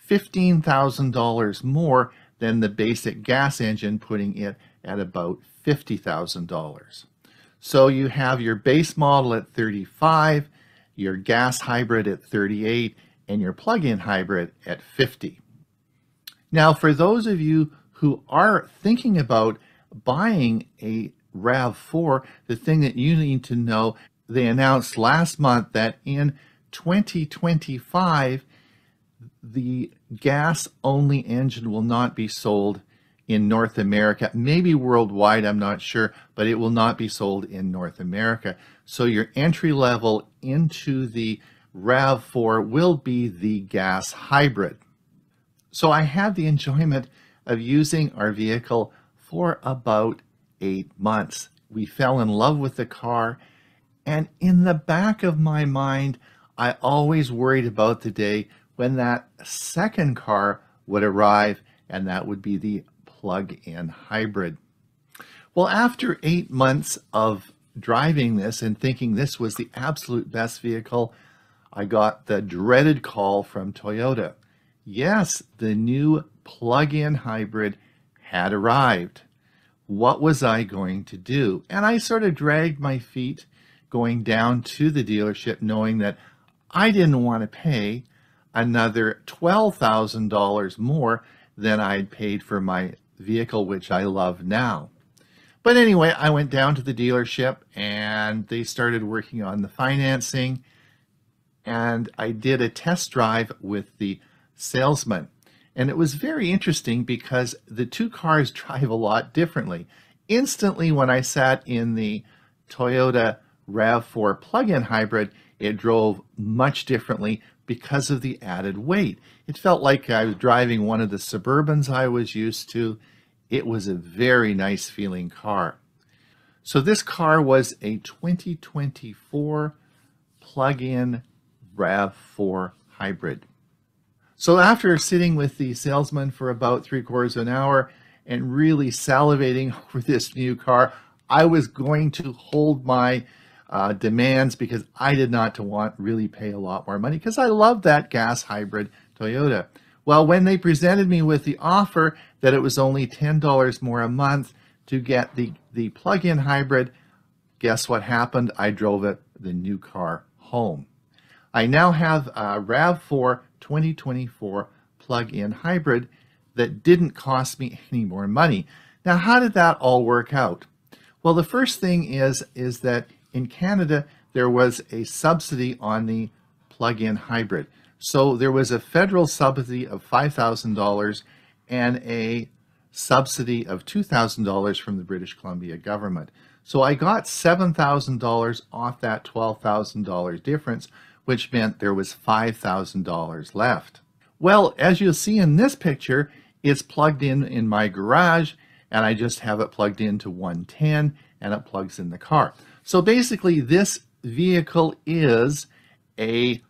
$15,000 more than the basic gas engine, putting it at about $50,000. So you have your base model at 35, your gas hybrid at 38, and your plug-in hybrid at 50. Now, for those of you who are thinking about buying a RAV4, the thing that you need to know, they announced last month that in 2025, the gas-only engine will not be sold in North America, maybe worldwide, I'm not sure, but it will not be sold in North America. So your entry level into the RAV4 will be the gas hybrid. So I had the enjoyment of using our vehicle for about 8 months. We fell in love with the car, and in the back of my mind, I always worried about the day when that second car would arrive, and that would be the plug-in hybrid. Well, after 8 months of driving this and thinking this was the absolute best vehicle, I got the dreaded call from Toyota. Yes, the new plug-in hybrid had arrived. What was I going to do? And I sort of dragged my feet going down to the dealership, knowing that I didn't want to pay another $12,000 more than I'd paid for my vehicle, which I love now. But anyway, I went down to the dealership and they started working on the financing, and I did a test drive with the salesman. And it was very interesting because the two cars drive a lot differently. Instantly, when I sat in the Toyota RAV4 plug-in hybrid, it drove much differently because of the added weight. It felt like I was driving one of the Suburbans I was used to. It was a very nice feeling car. So this car was a 2024 plug-in RAV4 hybrid. So after sitting with the salesman for about 3/4 of an hour and really salivating over this new car, I was going to hold my demands because I did not want really pay a lot more money because I love that gas hybrid Toyota. Well, when they presented me with the offer that it was only $10 more a month to get the plug-in hybrid, guess what happened? I drove the new car home. I now have a RAV4 2024 plug-in hybrid that didn't cost me any more money. Now, how did that all work out? Well, the first thing is that in Canada, there was a subsidy on the plug-in hybrid. So there was a federal subsidy of $5,000 and a subsidy of $2,000 from the British Columbia government. So I got $7,000 off that $12,000 difference, which meant there was $5,000 left. Well, as you'll see in this picture, it's plugged in my garage, and I just have it plugged into 110, and it plugs in the car. So basically, this vehicle is a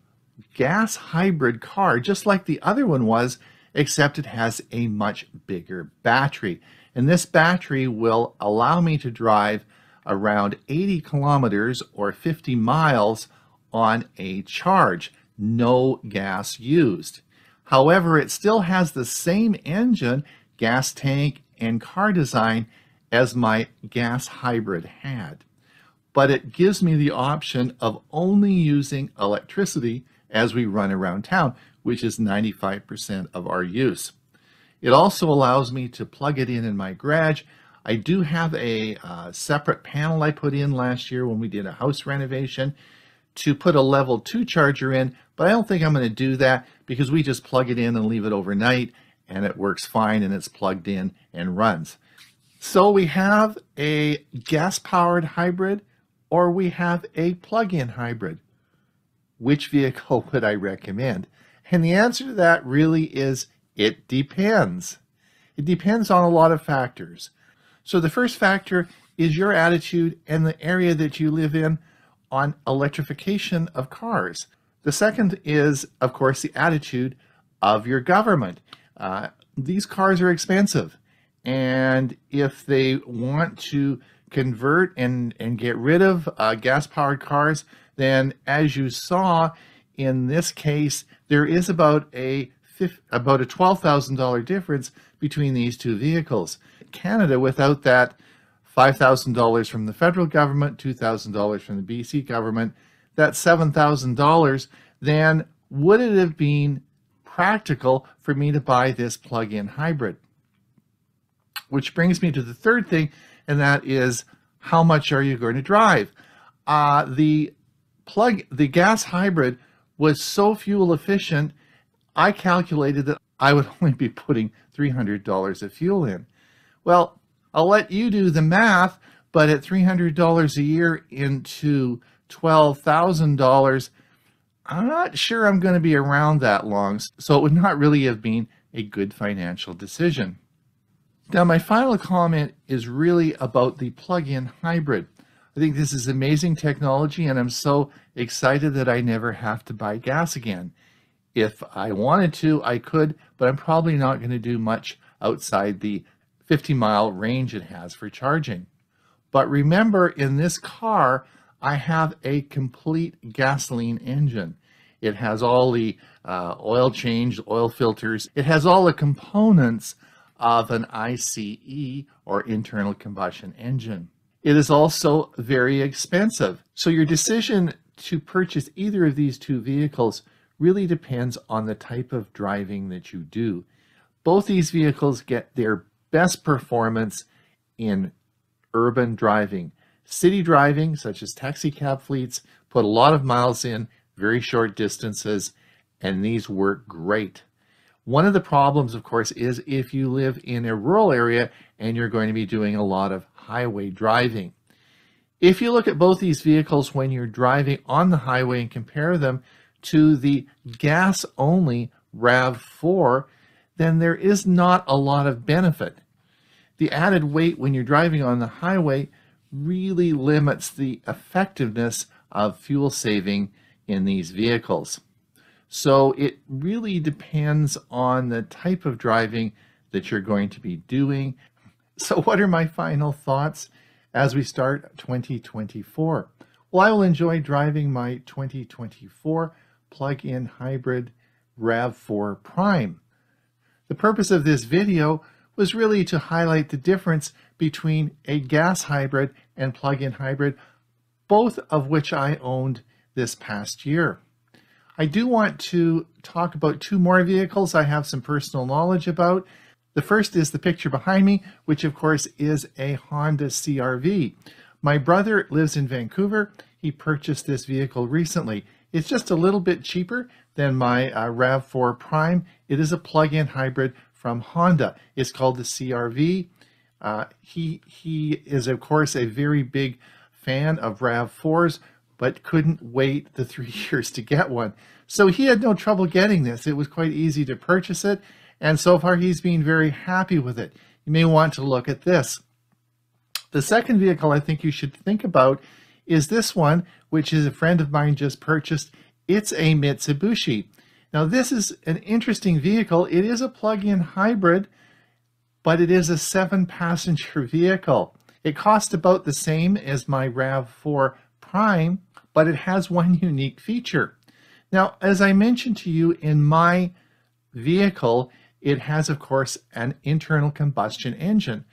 gas hybrid car, just like the other one was, except it has a much bigger battery. And this battery will allow me to drive around 80 kilometers or 50 miles on a charge, no gas used. However, it still has the same engine, gas tank, and car design as my gas hybrid had. But it gives me the option of only using electricity as we run around town, which is 95% of our use. It also allows me to plug it in my garage. I do have a separate panel I put in last year when we did a house renovation to put a level 2 charger in, but I don't think I'm going to do that because we just plug it in and leave it overnight, and it works fine, and it's plugged in and runs. So we have a gas-powered hybrid, or we have a plug-in hybrid. Which vehicle would I recommend? And the answer to that really is it depends. It depends on a lot of factors. So the first factor is your attitude and the area that you live in on electrification of cars. The second is, of course, the attitude of your government. These cars are expensive, And if they want to convert and get rid of gas-powered cars, then as you saw in this case, there is about a $12,000 difference between these two vehicles. Canada, without that $5,000 from the federal government, $2,000 from the BC government, that $7,000, then would it have been practical for me to buy this plug-in hybrid? Which brings me to the third thing, and that is, how much are you going to drive? The gas hybrid was so fuel efficient, I calculated that I would only be putting $300 of fuel in. Well, I'll let you do the math, but at $300 a year into $12,000, I'm not sure I'm going to be around that long, so it would not really have been a good financial decision. Now, my final comment is really about the plug-in hybrid. I think this is amazing technology, and I'm so excited that I never have to buy gas again. If I wanted to, I could, but I'm probably not going to do much outside the 50-mile range it has for charging. But remember, in this car, I have a complete gasoline engine. It has all the oil change, oil filters. It has all the components of an ICE, or internal combustion engine. It is also very expensive. So your decision to purchase either of these two vehicles really depends on the type of driving that you do. Both these vehicles get their best performance in urban driving. City driving, such as taxi cab fleets, put a lot of miles in very short distances, and these work great. One of the problems, of course, is if you live in a rural area and you're going to be doing a lot of highway driving. If you look at both these vehicles when you're driving on the highway and compare them to the gas-only RAV4, then there is not a lot of benefit. The added weight when you're driving on the highway really limits the effectiveness of fuel saving in these vehicles. So it really depends on the type of driving that you're going to be doing. So what are my final thoughts as we start 2024? Well, I will enjoy driving my 2024 plug-in hybrid RAV4 Prime. The purpose of this video was really to highlight the difference between a gas hybrid and plug-in hybrid, both of which I owned this past year. I do want to talk about two more vehicles I have some personal knowledge about. The first is the picture behind me, which of course is a Honda CR-V. My brother lives in Vancouver. He purchased this vehicle recently. It's just a little bit cheaper than my RAV4 Prime. It is a plug-in hybrid from Honda. It's called the CR-V. He is of course a very big fan of RAV4s, but couldn't wait the 3 years to get one. So he had no trouble getting this. It was quite easy to purchase it, and so far he's been very happy with it. You may want to look at this. The second vehicle I think you should think about is this one, which is a friend of mine just purchased. It's a Mitsubishi. Now this is an interesting vehicle. It is a plug-in hybrid, but it is a 7-passenger vehicle. It cost about the same as my RAV4 Prime, but it has one unique feature. Now, as I mentioned to you, in my vehicle, it has, of course, an internal combustion engine.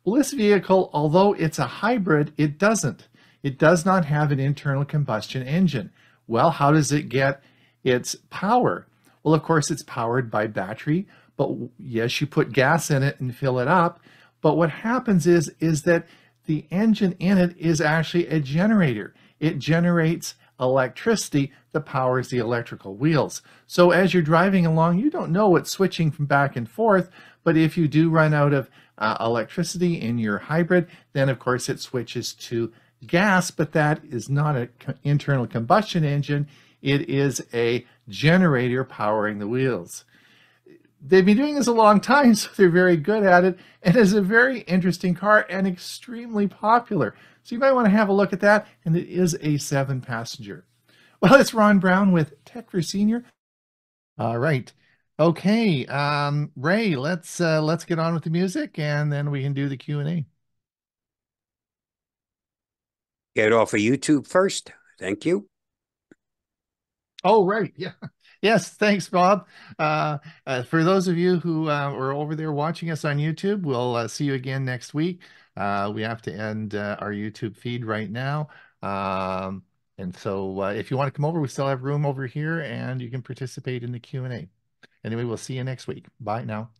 Well, this vehicle, although it's a hybrid, it doesn't. It does not have an internal combustion engine. Well, how does it get its power? Well, of course, it's powered by battery, but yes, you put gas in it and fill it up. But what happens is that the engine in it is actually a generator. It generates electricity that powers the electrical wheels. So as you're driving along, you don't know what's switching from back and forth, but if you do run out of electricity in your hybrid, then of course it switches to gas, but that is not an internal combustion engine. It is a generator powering the wheels. They've been doing this a long time, so they're very good at it, and it's a very interesting car and extremely popular. So you might want to have a look at that, and it is a 7-passenger. Well, it's Ron Brown with Tech for Senior. All right, Okay, Ray, let's get on with the music and then we can do the Q&A. Get off of YouTube first. Thank you. Oh, right. Yeah. Yes. Thanks, Bob. For those of you who are over there watching us on YouTube, we'll see you again next week. We have to end our YouTube feed right now. And so if you want to come over, we still have room over here and you can participate in the Q&A. Anyway, we'll see you next week. Bye now.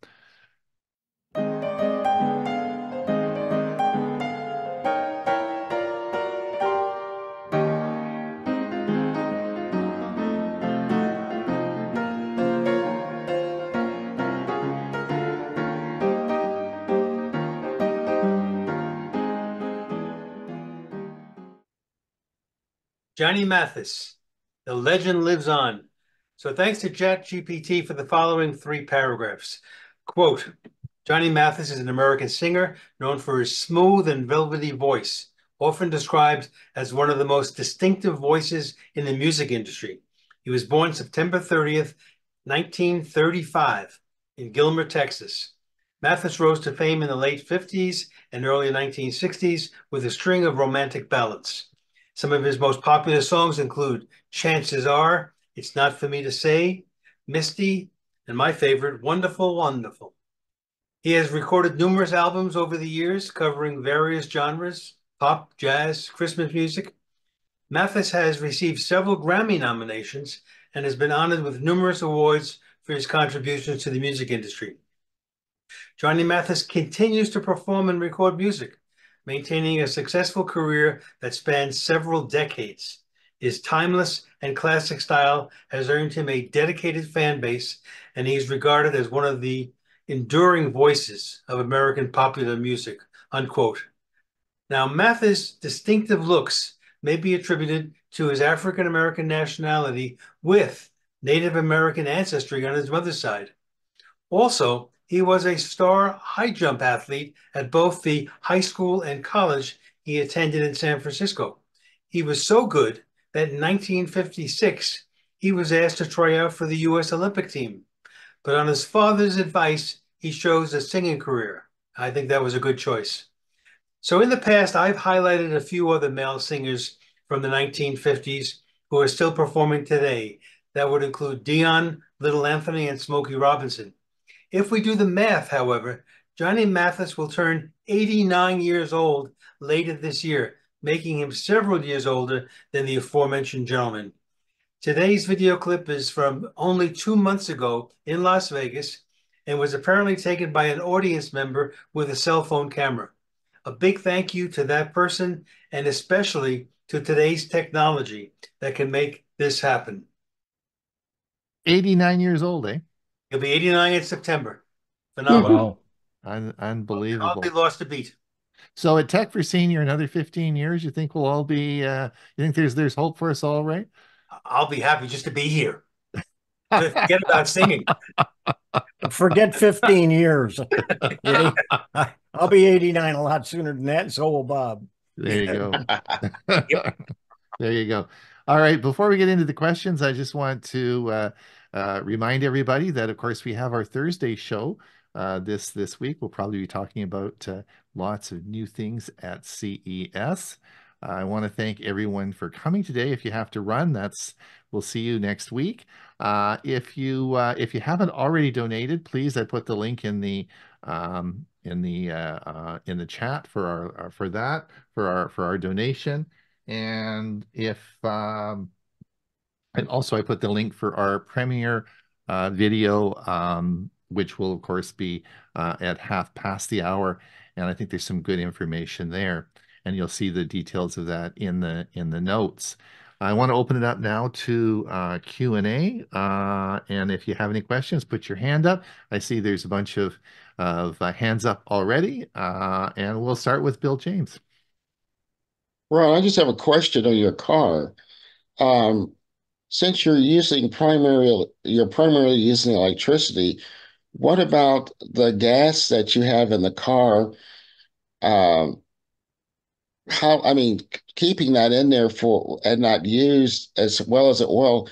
Johnny Mathis, the legend lives on. So thanks to ChatGPT for the following 3 paragraphs. Quote, Johnny Mathis is an American singer known for his smooth and velvety voice, often described as one of the most distinctive voices in the music industry. He was born September 30th, 1935 in Gilmer, Texas. Mathis rose to fame in the late 50s and early 1960s with a string of romantic ballads. Some of his most popular songs include Chances Are, It's Not For Me to Say, Misty, and my favorite, Wonderful, Wonderful. He has recorded numerous albums over the years covering various genres, pop, jazz, Christmas music. Mathis has received several Grammy nominations and has been honored with numerous awards for his contributions to the music industry. Johnny Mathis continues to perform and record music, maintaining a successful career that spans several decades. His timeless and classic style has earned him a dedicated fan base, and he is regarded as one of the enduring voices of American popular music, unquote. Now, Mathis' distinctive looks may be attributed to his African-American nationality with Native American ancestry on his mother's side. Also, he was a star high jump athlete at both the high school and college he attended in San Francisco. He was so good that in 1956, he was asked to try out for the U.S. Olympic team. But on his father's advice, he chose a singing career. I think that was a good choice. So in the past, I've highlighted a few other male singers from the 1950s who are still performing today. That would include Dion, Little Anthony, and Smokey Robinson. If we do the math, however, Johnny Mathis will turn 89 years old later this year, making him several years older than the aforementioned gentleman. Today's video clip is from only 2 months ago in Las Vegas and was apparently taken by an audience member with a cell phone camera. A big thank you to that person and especially to today's technology that can make this happen. 89 years old, eh? He'll be 89 in September. Phenomenal. Wow. Unbelievable. Hardly lost a beat. So at Tech for Senior, another 15 years, you think we'll all be, you think there's hope for us all, right? I'll be happy just to be here. Forget about singing. Forget 15 years. I'll be 89 a lot sooner than that, and so will Bob. There you go. There you go. All right. Before we get into the questions, I just want to remind everybody that, of course, we have our Thursday show this week. We'll probably be talking about lots of new things at CES. I want to thank everyone for coming today. If you have to run, we'll see you next week. If you haven't already donated, please, I put the link in the chat for our donation. And and also I put the link for our premiere video, which will of course be at 1/2 p.m. And I think there's some good information there. And you'll see the details of that in the notes. I want to open it up now to Q&A. And if you have any questions, put your hand up. I see there's a bunch of hands up already. And we'll start with Bill James. Ron, I just have a question on your car. Since you're primarily using electricity, what about the gas that you have in the car? Keeping that in there and not used as well as it will,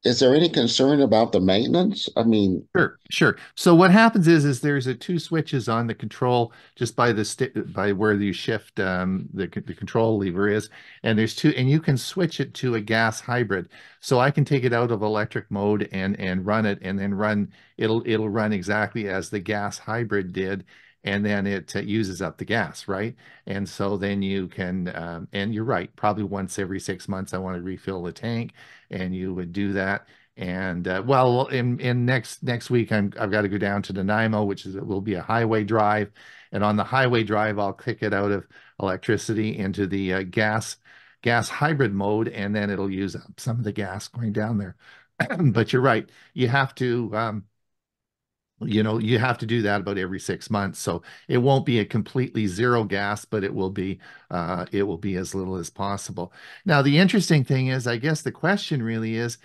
is there any concern about the maintenance? I mean, Sure. So what happens is there's two switches on the control just by by where you shift the control lever is, and there's two, and you can switch it to a gas hybrid. So I can take it out of electric mode and run it, and then it'll run exactly as the gas hybrid did, and then it uses up the gas, right? And so then you can, and you're right, probably once every 6 months I want to refill the tank, and you would do that. And well, in next week, I've got to go down to Nanaimo, which will be a highway drive, and on the highway drive, I'll kick it out of electricity into the gas hybrid mode, and then it'll use up some of the gas going down there. But you're right, you have to you have to do that about every 6 months. So it won't be a completely zero gas, but it will be as little as possible. Now, the interesting thing is, I guess the question really is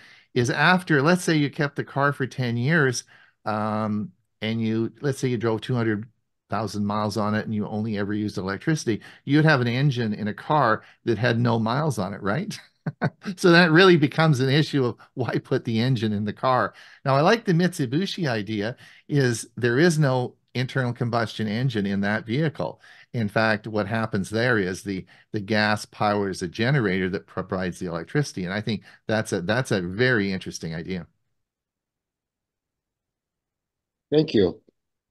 after, let's say you kept the car for 10 years, and let's say you drove 200,000 miles on it and you only ever used electricity, you'd have an engine in a car that had no miles on it, right? So that really becomes an issue of why put the engine in the car. Now, I like the Mitsubishi idea is there is no internal combustion engine in that vehicle. In fact, what happens there is the gas powers a generator that provides the electricity. And I think that's a very interesting idea. thank you.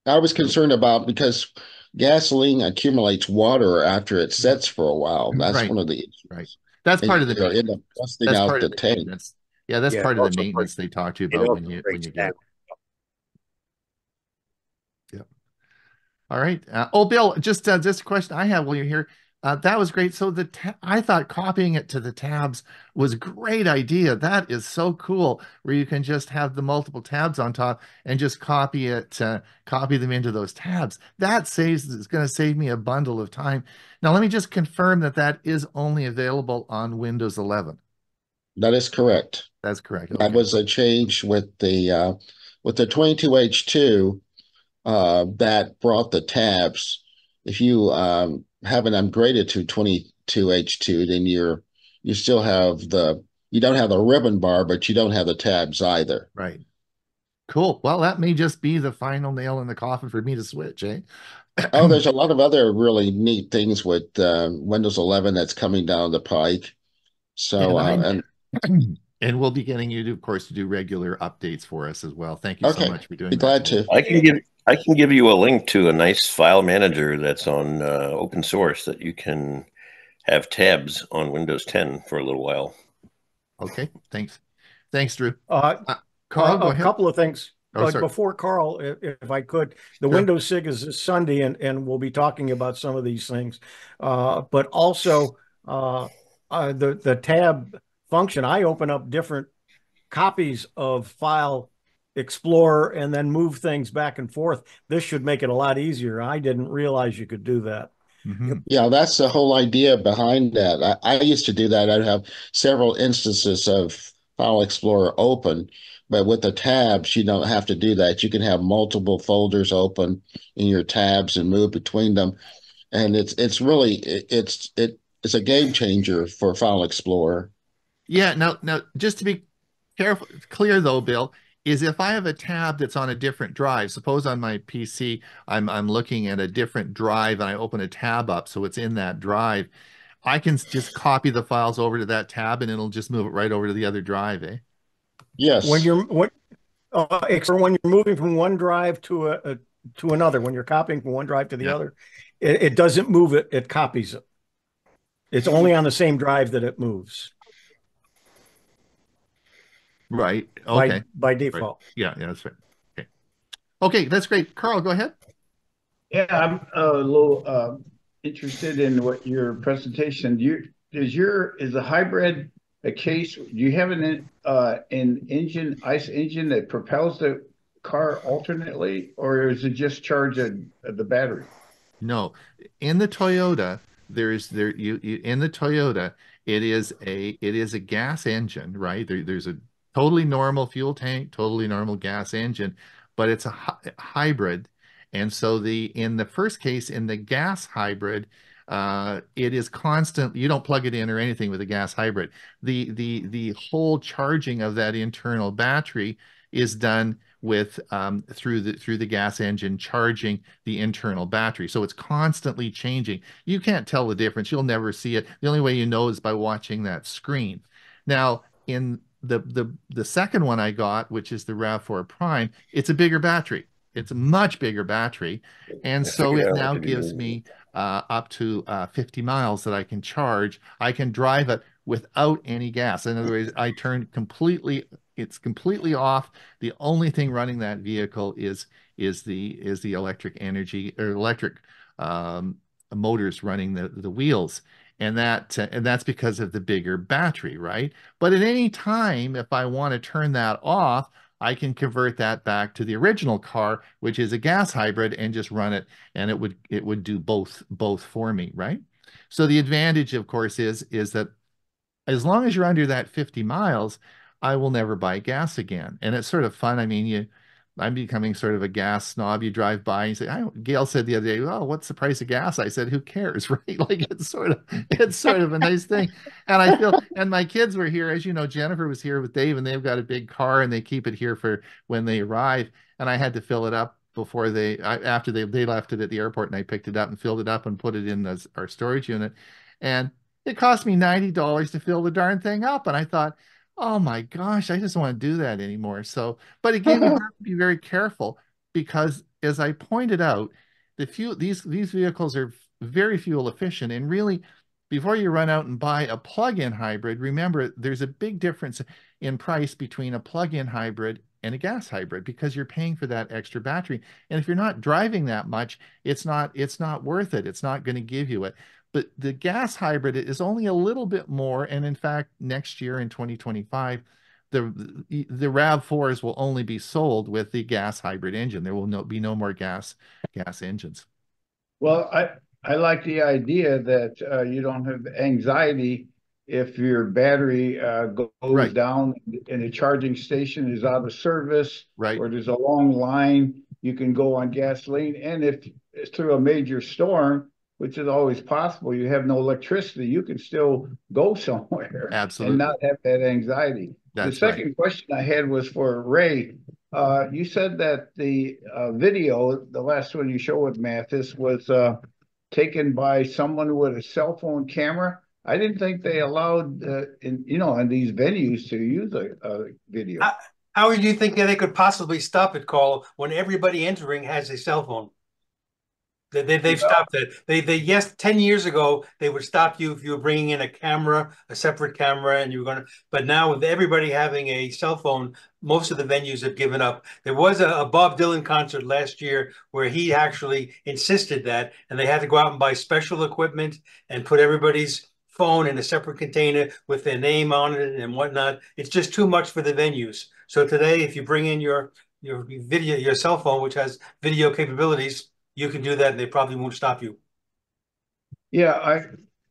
I was concerned about because gasoline accumulates water after it sets for a while. That's Right. one of the issues. Right. That's And part of the you'll end up maintenance. busting That's out part the of the tank. maintenance. Yeah, that's Yeah, part of the also maintenance they talk to you it about also when you breaks get down. it. Yeah. All right. Oh, Bill, just a question I have while you're here. That was great. So I thought copying it to the tabs was a great idea. That is so cool, where you can just have the multiple tabs on top and just copy them into those tabs. It's going to save me a bundle of time. Now, let me just confirm that is only available on Windows 11. That is correct. That's correct. That Okay. was a change with the 22H2 that brought the tabs. If you haven't upgraded to 22H2, then you still have you don't have the ribbon bar, but you don't have the tabs either. Right. Cool. Well, that may just be the final nail in the coffin for me to switch, eh? Oh, there's a lot of other really neat things with Windows 11 that's coming down the pike. So, And we'll be getting you to, of course, to do regular updates for us as well. Thank you so okay, much for doing be that. glad to. I can give you a link to a nice file manager that's on open source that you can have tabs on Windows 10 for a little while. Okay, thanks. Thanks, Drew. Carl, go a ahead. couple of things. Oh, sorry. Before Carl, if I could, the Sure. Windows SIG is this Sunday, and we'll be talking about some of these things. But also the tab function, I open up different copies of File Explorer and then move things back and forth. This should make it a lot easier. I didn't realize you could do that. Mhm. Yeah, that's the whole idea behind that. I used to do that. I'd have several instances of File Explorer open, but with the tabs, you don't have to do that. You can have multiple folders open in your tabs and move between them. And it's really it's a game changer for File Explorer. Yeah. Now, just to be clear though, Bill, is if I have a tab that's on a different drive, suppose on my PC, I'm looking at a different drive and I open a tab up, so it's in that drive. I can just copy the files over to that tab and it'll just move it right over to the other drive, eh? Yes. Except when you're moving from one drive to another, when you're copying from one drive to the other, it doesn't move it, it copies it. It's only on the same drive that it moves. Right. Okay. By default. Right. Yeah, that's right. Okay. Okay, that's great. Carl, go ahead. Yeah, I'm a little interested in what your presentation. Is the hybrid a case? Do you have an engine, ICE engine that propels the car alternately, or is it just charge the battery? No, in the Toyota, in the Toyota, it is a gas engine, right? There's a totally normal fuel tank, totally normal gas engine, but it's a hybrid. And so in the first case, in the gas hybrid, It is constant. You don't plug it in or anything with a gas hybrid. The whole charging of that internal battery is done with through the gas engine charging the internal battery. So it's constantly changing. You can't tell the difference. You'll never see it. The only way you know is by watching that screen. Now, in the second one I got, which is the RAV4 Prime, it's a bigger battery. It's a much bigger battery. And so it now gives me up to 50 miles that I can charge. I can drive it without any gas. In other words, I turn completely, it's completely off. The only thing running that vehicle is the electric energy or electric motors running the wheels. And that's because of the bigger battery, right? But at any time, if I want to turn that off, I can convert that back to the original car, which is a gas hybrid, and just run it, and it would do both for me, right? So the advantage, of course, is that as long as you're under that 50 miles, I will never buy gas again. And it's sort of fun. I mean, I'm becoming sort of a gas snob. You drive by and you say, Gail said the other day, oh, what's the price of gas? I said, who cares, right? Like it's sort of a nice thing. And I feel, and my kids were here, as you know, Jennifer was here with Dave, and they've got a big car and they keep it here for when they arrive. And I had to fill it up before after they left it at the airport, and I picked it up and filled it up and put it in our storage unit. And it cost me $90 to fill the darn thing up. And I thought, oh my gosh, I just don't want to do that anymore. So, but again, you have to be very careful because, as I pointed out, these vehicles are very fuel efficient. And really, before you run out and buy a plug-in hybrid, remember there's a big difference in price between a plug-in hybrid and a gas hybrid because you're paying for that extra battery. And if you're not driving that much, it's not worth it. It's not going to give you it. But the gas hybrid is only a little bit more. And in fact, next year in 2025, the RAV4s will only be sold with the gas hybrid engine. There will be no more gas engines. Well, I like the idea that you don't have anxiety if your battery goes down and the charging station is out of service, or there's a long line. You can go on gasoline, and if it's through a major storm, which is always possible, you have no electricity, you can still go somewhere. Absolutely. And not have that anxiety. That's the second question I had was for Ray. You said that the video, the last one you showed with Mathis, was taken by someone with a cell phone camera. I didn't think they allowed, in these venues to use a video. How do you think they could possibly stop it, Carl, when everybody entering has a cell phone? They've stopped that. Yes, 10 years ago, they would stop you if you were bringing in a separate camera, and you were going to, but now with everybody having a cell phone, most of the venues have given up. There was a Bob Dylan concert last year where he actually insisted that, and they had to go out and buy special equipment and put everybody's phone in a separate container with their name on it and whatnot. It's just too much for the venues. So today, if you bring in your cell phone, which has video capabilities, you can do that, and they probably won't stop you. Yeah,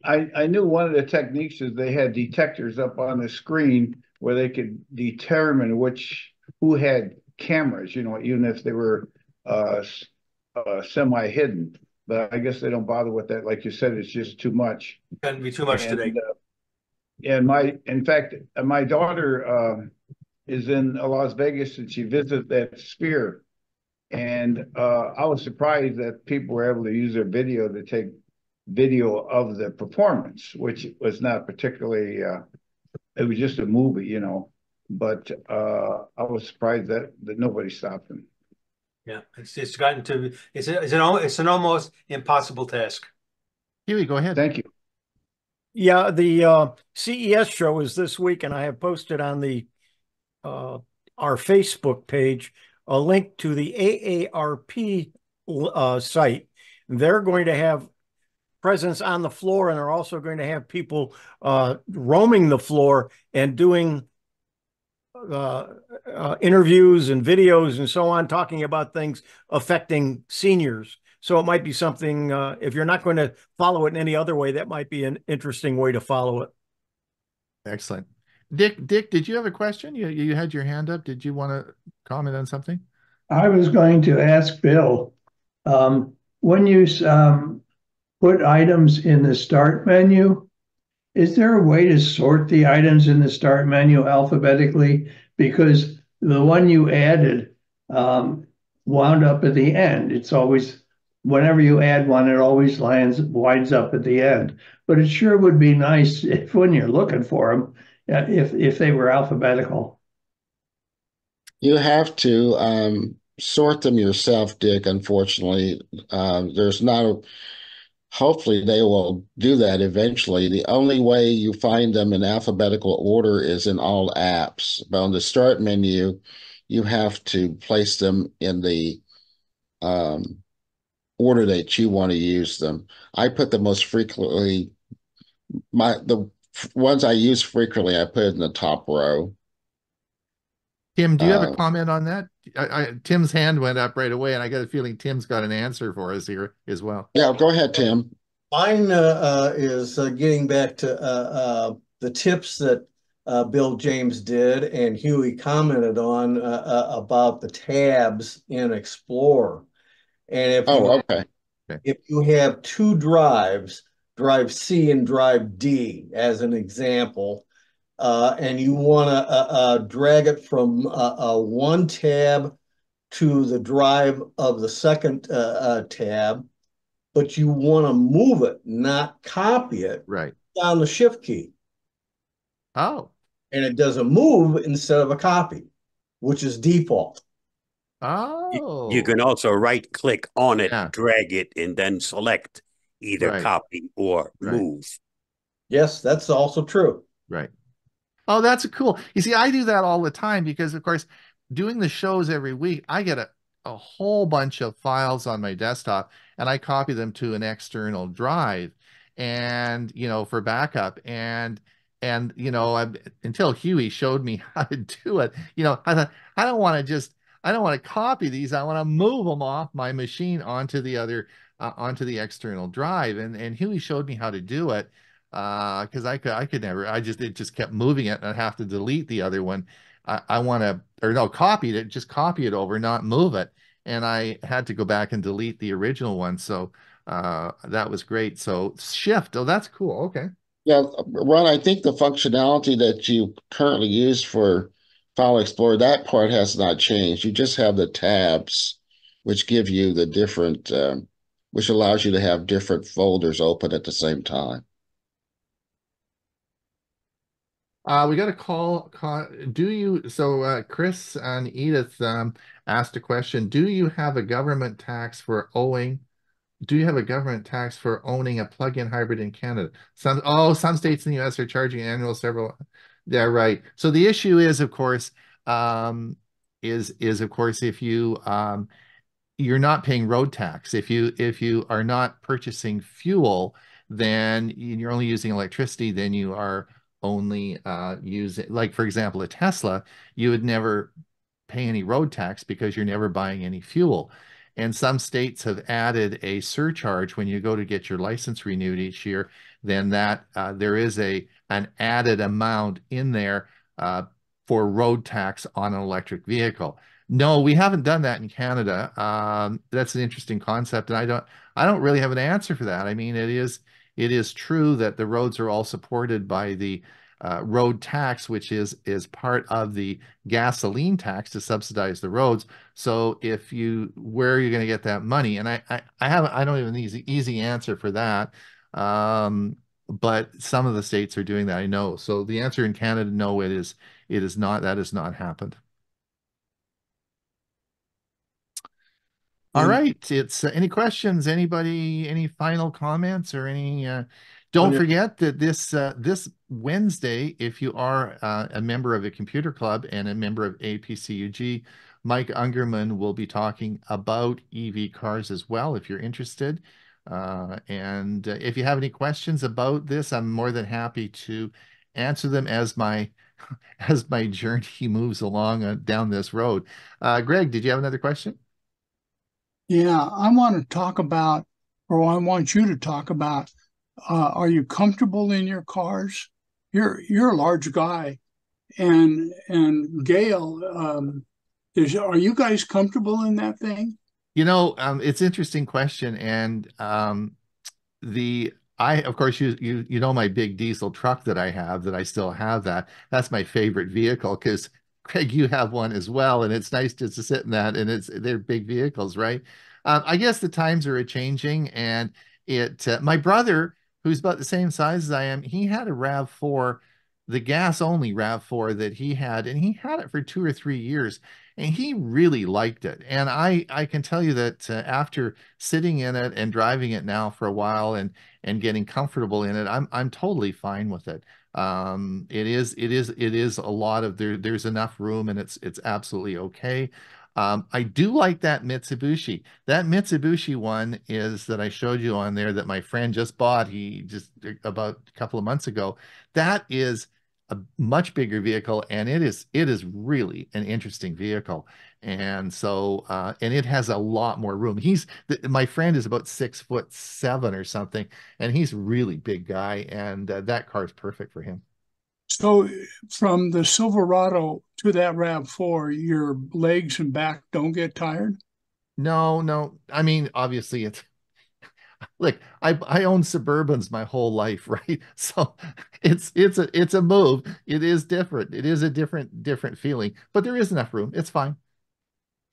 I knew one of the techniques is they had detectors up on the screen where they could determine who had cameras, even if they were semi-hidden. But I guess they don't bother with that. Like you said, it's just too much. It can be too much today. In fact, my daughter is in Las Vegas, and she visited that Sphere. And I was surprised that people were able to use their video to take video of the performance, which was not particularly, it was just a movie, but I was surprised that nobody stopped them. Yeah, it's gotten to, it's an almost impossible task. Huey, go ahead. Thank you. Yeah, the CES show is this week, and I have posted on our Facebook page a link to the AARP site. They're going to have presence on the floor, and are also going to have people roaming the floor and doing interviews and videos and so on, talking about things affecting seniors. So it might be something, if you're not going to follow it in any other way, that might be an interesting way to follow it. Excellent. Dick, did you have a question? You had your hand up. Did you want to comment on something? I was going to ask Bill, when you put items in the start menu. Is there a way to sort the items in the start menu alphabetically? Because the one you added wound up at the end. It's always, whenever you add one, it always winds up at the end. But it sure would be nice if, when you're looking for them, if they were alphabetical. You have to sort them yourself, Dick. Unfortunately, there's not a. Hopefully, they will do that eventually. The only way you find them in alphabetical order is in all apps. But on the start menu, you have to place them in the order that you want to use them. I put the most frequently, the ones I use frequently, I put in the top row. Tim, do you have a comment on that? Tim's hand went up right away, and I got a feeling Tim's got an answer for us here as well. Yeah, go ahead, Tim. Mine is getting back to the tips that Bill James did and Huey commented on about the tabs in Explorer. And if you have two drives, drive C and drive D as an example, and you want to drag it from one tab to the drive of the second tab, but you want to move it, not copy it, right, down the shift key. Oh. And it does a move instead of a copy, which is default. Oh. You can also right-click on it, drag it, and then select either copy or move. Yes, that's also true. Right. Oh, that's cool. You see, I do that all the time because, of course, doing the shows every week, I get a whole bunch of files on my desktop and I copy them to an external drive and, for backup. And until Huey showed me how to do it, I thought, I don't want to copy these. I want to move them off my machine onto the other, onto the external drive. And Huey showed me how to do it. Because I could never, it just kept moving it and I'd have to delete the other one. Copied it, just copy it over, not move it. And I had to go back and delete the original one. So that was great. So shift, oh, that's cool. Okay. Yeah, Ron, I think the functionality that you currently use for File Explorer, that part has not changed. You just have the tabs, which give you the different, which allows you to have different folders open at the same time. We got a call. Chris and Edith asked a question. Do you have a government tax for owning a plug-in hybrid in Canada? Some states in the US are charging annual several. Yeah, right. So the issue is, of course, if you you're not paying road tax. If you are not purchasing fuel, then you're only using electricity, then you are only using, like, for example, a Tesla, you would never pay any road tax because you're never buying any fuel. And some states have added a surcharge when you go to get your license renewed each year, then that there is an added amount in there for road tax on an electric vehicle. No, we haven't done that in Canada. That's an interesting concept, and I don't really have an answer for that. I mean, it is true that the roads are all supported by the road tax, which is part of the gasoline tax to subsidize the roads. So where are you going to get that money? And I don't have an easy answer for that. But some of the states are doing that, I know. So the answer in Canada, no, it is not. That has not happened. All right. It's any questions? Anybody? Any final comments or any? Don't forget that this Wednesday, if you are a member of a computer club and a member of APCUG, Mike Ungerman will be talking about EV cars as well, if you're interested. And if you have any questions about this, I'm more than happy to answer them as my journey moves along down this road. Greg, did you have another question? Yeah, I want to talk about, or I want you to talk about, are you comfortable in your cars? You're a large guy, and Gail, are you guys comfortable in that thing? It's an interesting question, and of course, you know my big diesel truck that I have, that I still have that. That's my favorite vehicle because Craig, you have one as well, and it's nice just to sit in that, and they're big vehicles, right? I guess the times are changing, and my brother, who's about the same size as I am, he had a RAV4, the gas only RAV4 that he had, and he had it for 2 or 3 years, and he really liked it. And I can tell you that after sitting in it and driving it now for a while and getting comfortable in it, I'm totally fine with it. It is a lot of there's enough room, and it's absolutely okay. I do like that Mitsubishi. That Mitsubishi one is that I showed you on there that my friend just bought. He just about a couple of months ago. That is a much bigger vehicle, and it is really an interesting vehicle. And so and it has a lot more room. My friend is about 6'7" or something, and he's a really big guy, and that car is perfect for him. So from the Silverado to that RAV4, your legs and back don't get tired? No. I mean, obviously it's like I own Suburbans my whole life, right? So it's a move. It is different. It is a different feeling, but there is enough room. It's fine.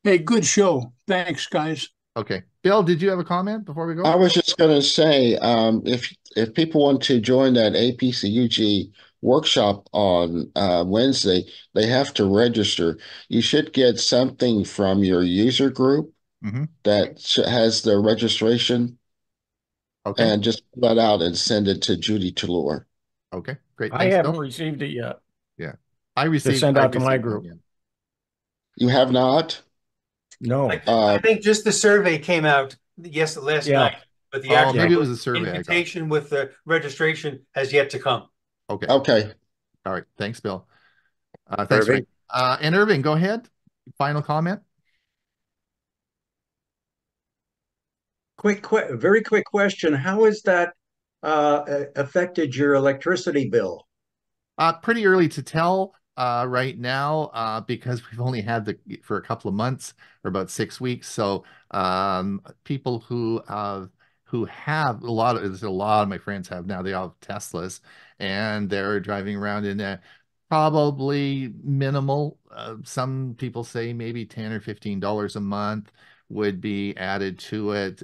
Hey, good show. Thanks, guys. Okay. Bill, did you have a comment before we go? I was just going to say, if people want to join that APCUG workshop on Wednesday, they have to register. You should get something from your user group that has the registration. Okay. And just fill that out and send it to Judy Toulour. Okay, great. I haven't received it yet. Yeah. I received to send out to my one, group. yeah. You have not? No. I think just the survey came out last night, but the actual maybe it was a survey invitation with the registration has yet to come. Okay. Okay. All right. Thanks, Bill. Thanks, Ray. And Irving, go ahead. Final comment. Very quick question. How has that affected your electricity bill? Pretty early to tell right now because we've only had for a couple of months or about 6 weeks. So people who have there's a lot of my friends have now, they all have Teslas, and they're driving around in probably minimal. Some people say maybe $10 or $15 a month would be added to it.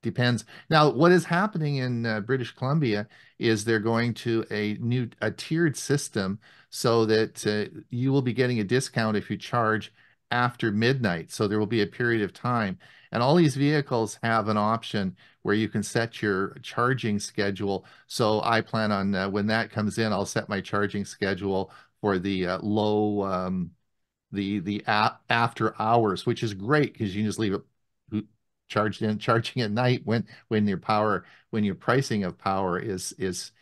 Depends. Now, what is happening in British Columbia is they're going to a tiered system so that you will be getting a discount if you charge after midnight. So there will be a period of time. And all these vehicles have an option where you can set your charging schedule. So I plan on when that comes in, I'll set my charging schedule for the low the after hours, which is great because you can just leave it charging at night when your pricing of power is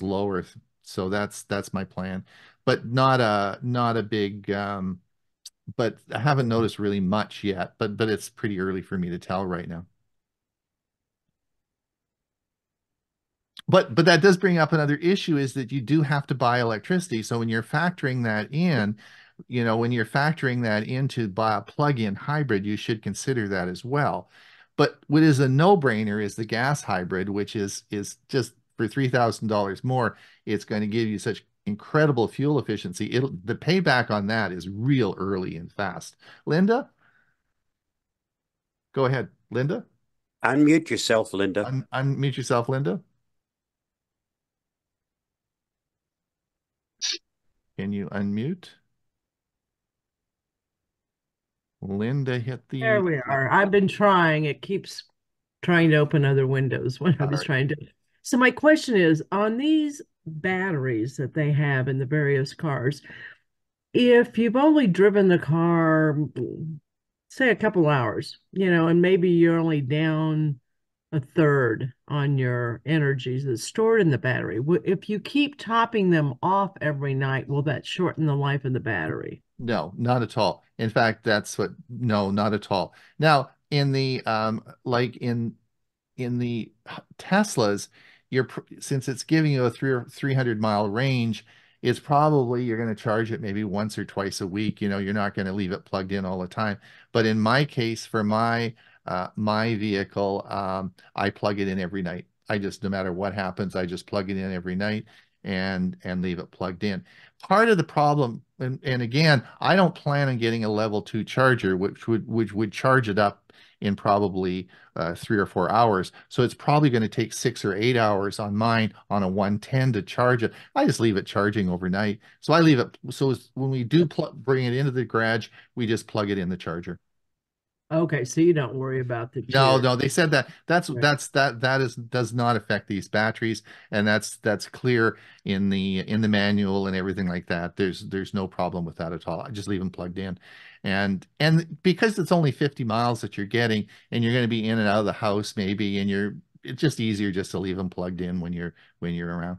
lower. So that's my plan, but not a big but I haven't noticed really much yet, but it's pretty early for me to tell right now. But that does bring up another issue, is that you do have to buy electricity. So when you're factoring that in, when you're factoring that into buy a plug-in hybrid, you should consider that as well. But what is a no-brainer is the gas hybrid, which is just for $3,000 more, it's going to give you such incredible fuel efficiency. The payback on that is real early and fast. Linda? Go ahead, Linda. Unmute yourself, Linda. Unmute yourself, Linda. Can you unmute? Linda hit the... There we are. I've been trying. It keeps trying to open other windows when I was trying to. So my question is, on these batteries that they have in the various cars, if you've only driven the car, say a couple hours, and maybe you're only down a third on your energy that's stored in the battery, if you keep topping them off every night, will that shorten the life of the battery? No, not at all. In fact, no, not at all. Now, in the like in the Teslas, since it's giving you a 300-mile range, it's probably you're going to charge it maybe once or twice a week. You're not going to leave it plugged in all the time. But in my case, for my my vehicle, I plug it in every night. No matter what happens, I just plug it in every night and leave it plugged in. Part of the problem, and again, I don't plan on getting a level 2 charger, which would charge it up in probably 3 or 4 hours. So it's probably going to take 6 or 8 hours on mine on a 110 to charge it. I just leave it charging overnight. So I leave it. So when we do bring it into the garage, we just plug it in the charger. Okay, so you don't worry about the No, they said that does not affect these batteries, and that's clear in the manual and everything like that. There's no problem with that at all. I just leave them plugged in, and because it's only 50 miles that you're getting, and you're going to be in and out of the house maybe, and it's just easier just to leave them plugged in when you're around.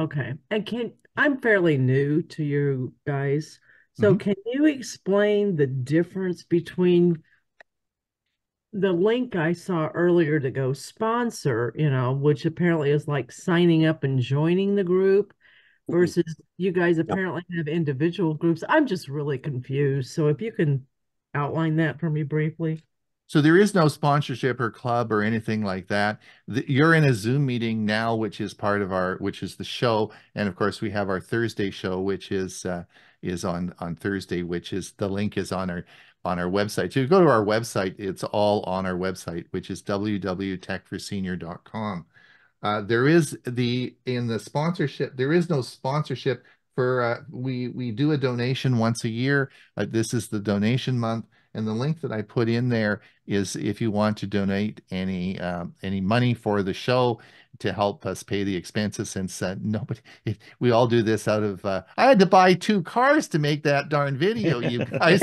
Okay, and I'm fairly new to you guys, so can you explain the difference between the link I saw earlier to go sponsor, which apparently is like signing up and joining the group, versus you guys apparently have individual groups? I'm just really confused. So if you can outline that for me briefly. So there is no sponsorship or club or anything like that. You're in a Zoom meeting now, which is the show. And of course we have our Thursday show, which is on Thursday, the link is on our website. So you go to our website, it's all on our website, which is www.techforsenior.com. In the sponsorship, there is no sponsorship for, we do a donation once a year. This is the donation month. And the link that I put in there is if you want to donate any money for the show to help us pay the expenses, since we all do this out of, I had to buy 2 cars to make that darn video, you guys.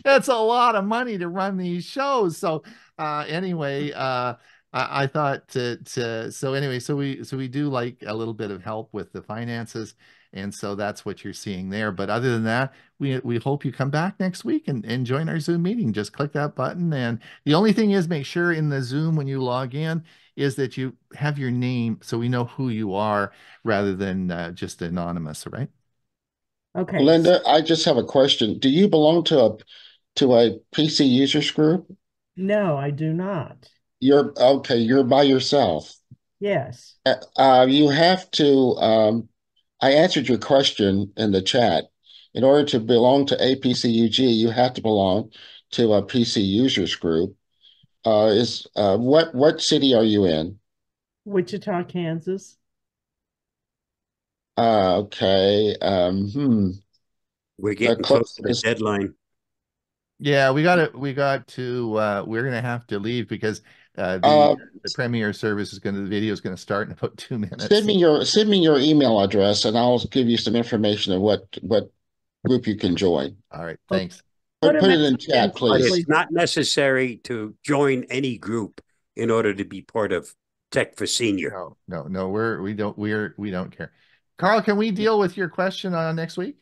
That's a lot of money to run these shows. So anyway, I thought so we do like a little bit of help with the finances. And so that's what you're seeing there. But other than that, we hope you come back next week and join our Zoom meeting. Just click that button. And the only thing is, make sure in the Zoom when you log in is that you have your name so we know who you are, rather than just anonymous, right? Okay. Linda, I just have a question. Do you belong to a PC users group? No, I do not. You're by yourself. Yes. You have to I answered your question in the chat. In order to belong to APCUG, you have to belong to a PC users group. What city are you in? Wichita, Kansas. Okay. We're getting close to the deadline. Yeah, we're gonna have to leave because the premiere service the video is gonna start in about 2 minutes. Send me your email address and I'll give you some information on what group you can join. All right, thanks. Put it in chat, please. It's not necessary to join any group in order to be part of Tech for Senior. No, we don't care. Carl, can we deal with your question next week?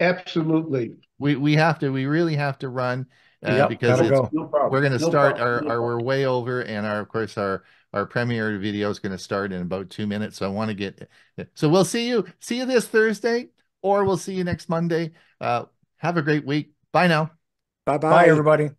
Absolutely. We really have to run because we're going to start we're way over, and of course our premiere video is going to start in about 2 minutes. So I want to get, so we'll see you this Thursday, or we'll see you next Monday. Have a great week. Bye now. Bye-bye. Bye, everybody.